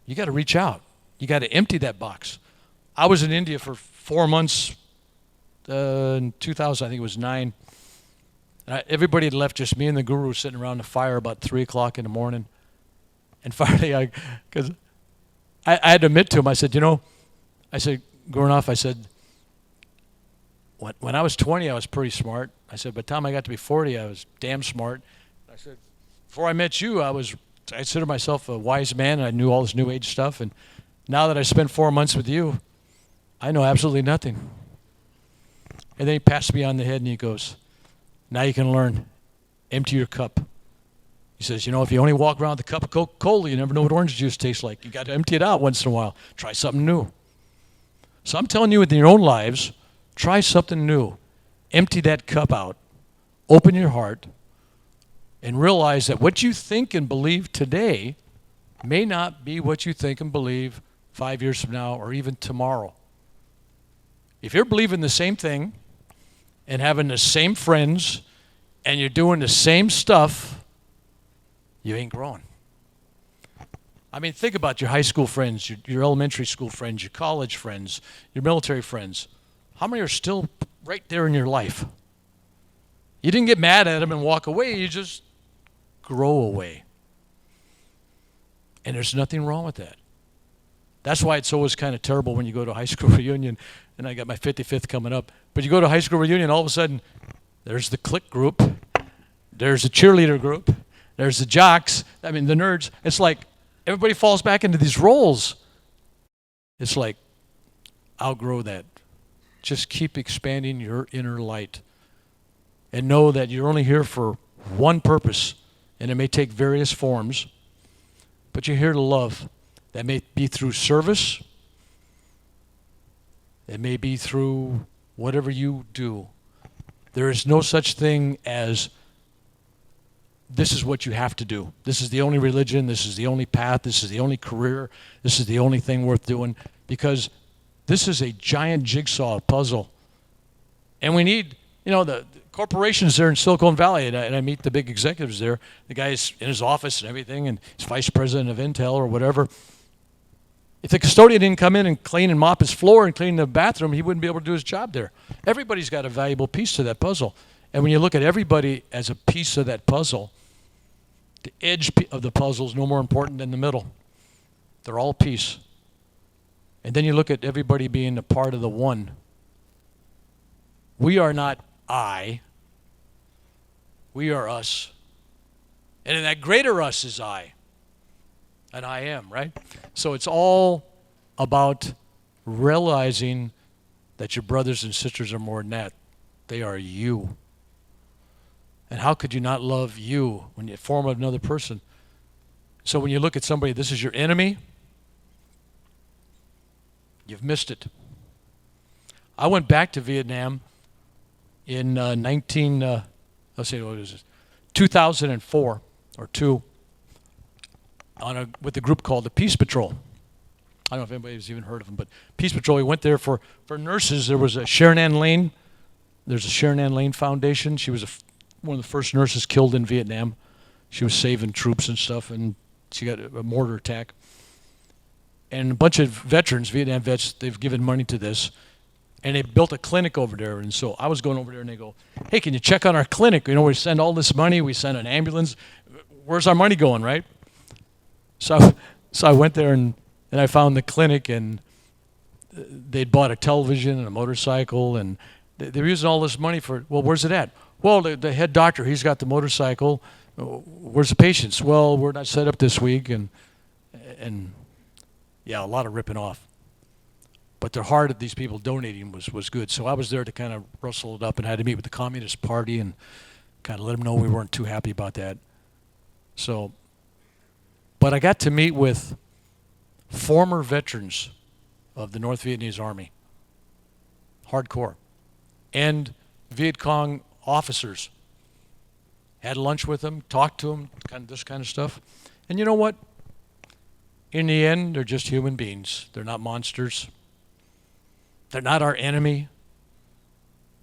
you got to reach out. You got to empty that box. I was in India for 4 months in 2000, I think it was 9. Everybody had left, just me and the guru sitting around the fire about 3 o'clock in the morning. And finally, because I had to admit to him, I said, growing up, I said, when I was 20, I was pretty smart. I said, by the time I got to be 40, I was damn smart. I said, before I met you, I consider myself a wise man, and I knew all this New Age stuff. And now that I spent 4 months with you, I know absolutely nothing. And then he passed me on the head, and he goes, now you can learn. Empty your cup. He says, if you only walk around with a cup of Coca-Cola, you never know what orange juice tastes like. You got to empty it out once in a while. Try something new. So I'm telling you, in your own lives, try something new. Empty that cup out. Open your heart. And realize that what you think and believe today may not be what you think and believe 5 years from now or even tomorrow. If you're believing the same thing and having the same friends and you're doing the same stuff, you ain't growing. I mean, think about your high school friends, your elementary school friends, your college friends, your military friends. How many are still right there in your life? You didn't get mad at them and walk away. You just grow away. And there's nothing wrong with that. That's why it's always kind of terrible when you go to a high school reunion, and I got my 55th coming up. But you go to a high school reunion, all of a sudden, there's the clique group, there's the cheerleader group, there's the jocks, the nerds. It's like everybody falls back into these roles. It's like, outgrow that. just keep expanding your inner light. And know that you're only here for one purpose, and it may take various forms, but you're here to love. That may be through service. It may be through whatever you do. There is no such thing as this is what you have to do. This is the only religion. This is the only path. This is the only career. This is the only thing worth doing, because this is a giant jigsaw puzzle. And we need, the corporations there in Silicon Valley, and I meet the big executives there. The guy's in his office and everything, and he's vice president of Intel or whatever. If the custodian didn't come in and clean and mop his floor and clean the bathroom, he wouldn't be able to do his job there. Everybody's got a valuable piece to that puzzle. And when you look at everybody as a piece of that puzzle, the edge of the puzzle is no more important than the middle. They're all a piece. And then you look at everybody being a part of the one. We are not I. We are us. And in that greater us is I. And I am, right? So it's all about realizing that your brothers and sisters are more than that. They are you. And how could you not love you when you form another person? So when you look at somebody, this is your enemy, you've missed it. I went back to Vietnam in 2004 or 2 with a group called the Peace Patrol. I don't know if anybody's even heard of them, but Peace Patrol, we went there for nurses. There was a Sharon Ann Lane. There's a Sharon Ann Lane Foundation. She was one of the first nurses killed in Vietnam. She was saving troops and stuff, and she got a mortar attack. And a bunch of veterans, Vietnam vets, they've given money to this, and they built a clinic over there. And so I was going over there, and they go, hey, can you check on our clinic? We send all this money. We send an ambulance. Where's our money going, right? So I went there, and I found the clinic, and they'd bought a television and a motorcycle, and they were using all this money for, well, where's it at? Well, the head doctor, he's got the motorcycle. Where's the patients? Well, we're not set up this week, and yeah, a lot of ripping off. But the heart of these people donating was good. So I was there to kind of rustle it up, and had to meet with the Communist Party and kind of let them know we weren't too happy about that. So, but I got to meet with former veterans of the North Vietnamese Army, hardcore, and Viet Cong officers. Had lunch with them, talked to them, this kind of stuff. And you know what? In the end, they're just human beings. They're not monsters. They're not our enemy.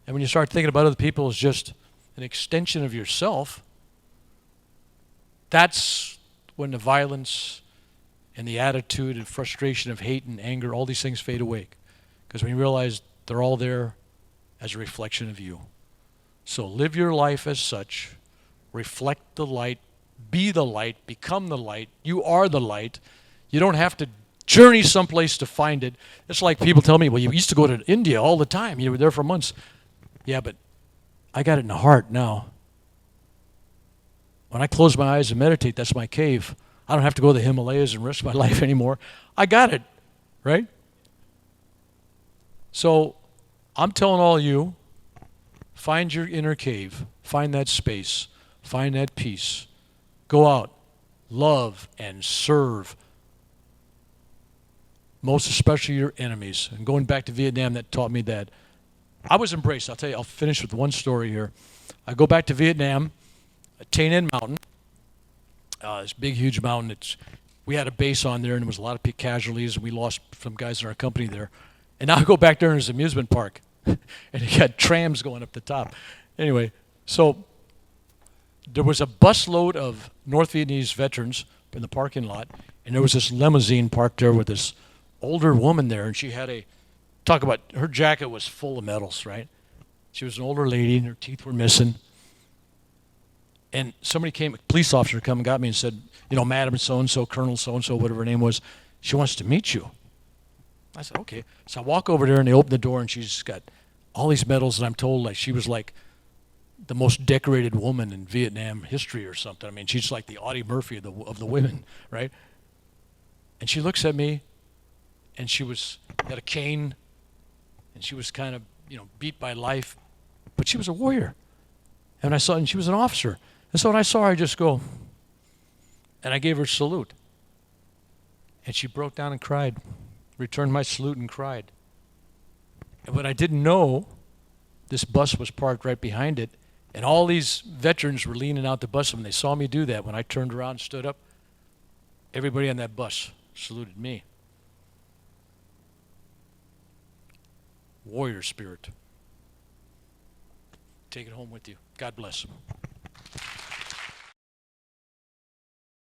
And when you start thinking about other people as just an extension of yourself, that's when the violence and the attitude and frustration of hate and anger, all these things fade away. Because when you realize they're all there as a reflection of you. So live your life as such. Reflect the light. Be the light. Become the light. You are the light. You don't have to journey someplace to find it. It's like people tell me, well, you used to go to India all the time. You were there for months. Yeah, but I got it in the heart now. When I close my eyes and meditate, that's my cave. I don't have to go to the Himalayas and risk my life anymore. I got it, right? So I'm telling all you, find your inner cave. Find that space. Find that peace. Go out. Love and serve. Most especially your enemies. And going back to Vietnam, that taught me that. I was embraced. I'll tell you, I'll finish with one story here. I go back to Vietnam, Tay Ninh Mountain. This big, huge mountain. We had a base on there, and there was a lot of casualties, and we lost some guys in our company there. And now I go back there, and there's an amusement park. And you got trams going up the top. Anyway, so there was a busload of North Vietnamese veterans in the parking lot, and there was this limousine parked there with this older woman there, and she had her jacket was full of medals, right? She was an older lady, and her teeth were missing. And somebody came, a police officer come and got me and said, Madam so-and-so, Colonel so-and-so, whatever her name was, she wants to meet you. I said, okay. So I walk over there, and they open the door, and she's got all these medals, and I'm told she was like the most decorated woman in Vietnam history or something. I mean, she's like the Audie Murphy of the women, right? And she looks at me, and she had a cane, and she was kind of beat by life, but she was a warrior. And she was an officer. And so when I saw her, I just go, and I gave her a salute. And she broke down and cried, returned my salute and cried. And what I didn't know, this bus was parked right behind it, and all these veterans were leaning out the bus. When they saw me do that, when I turned around and stood up, everybody on that bus saluted me. Warrior spirit. Take it home with you. God bless.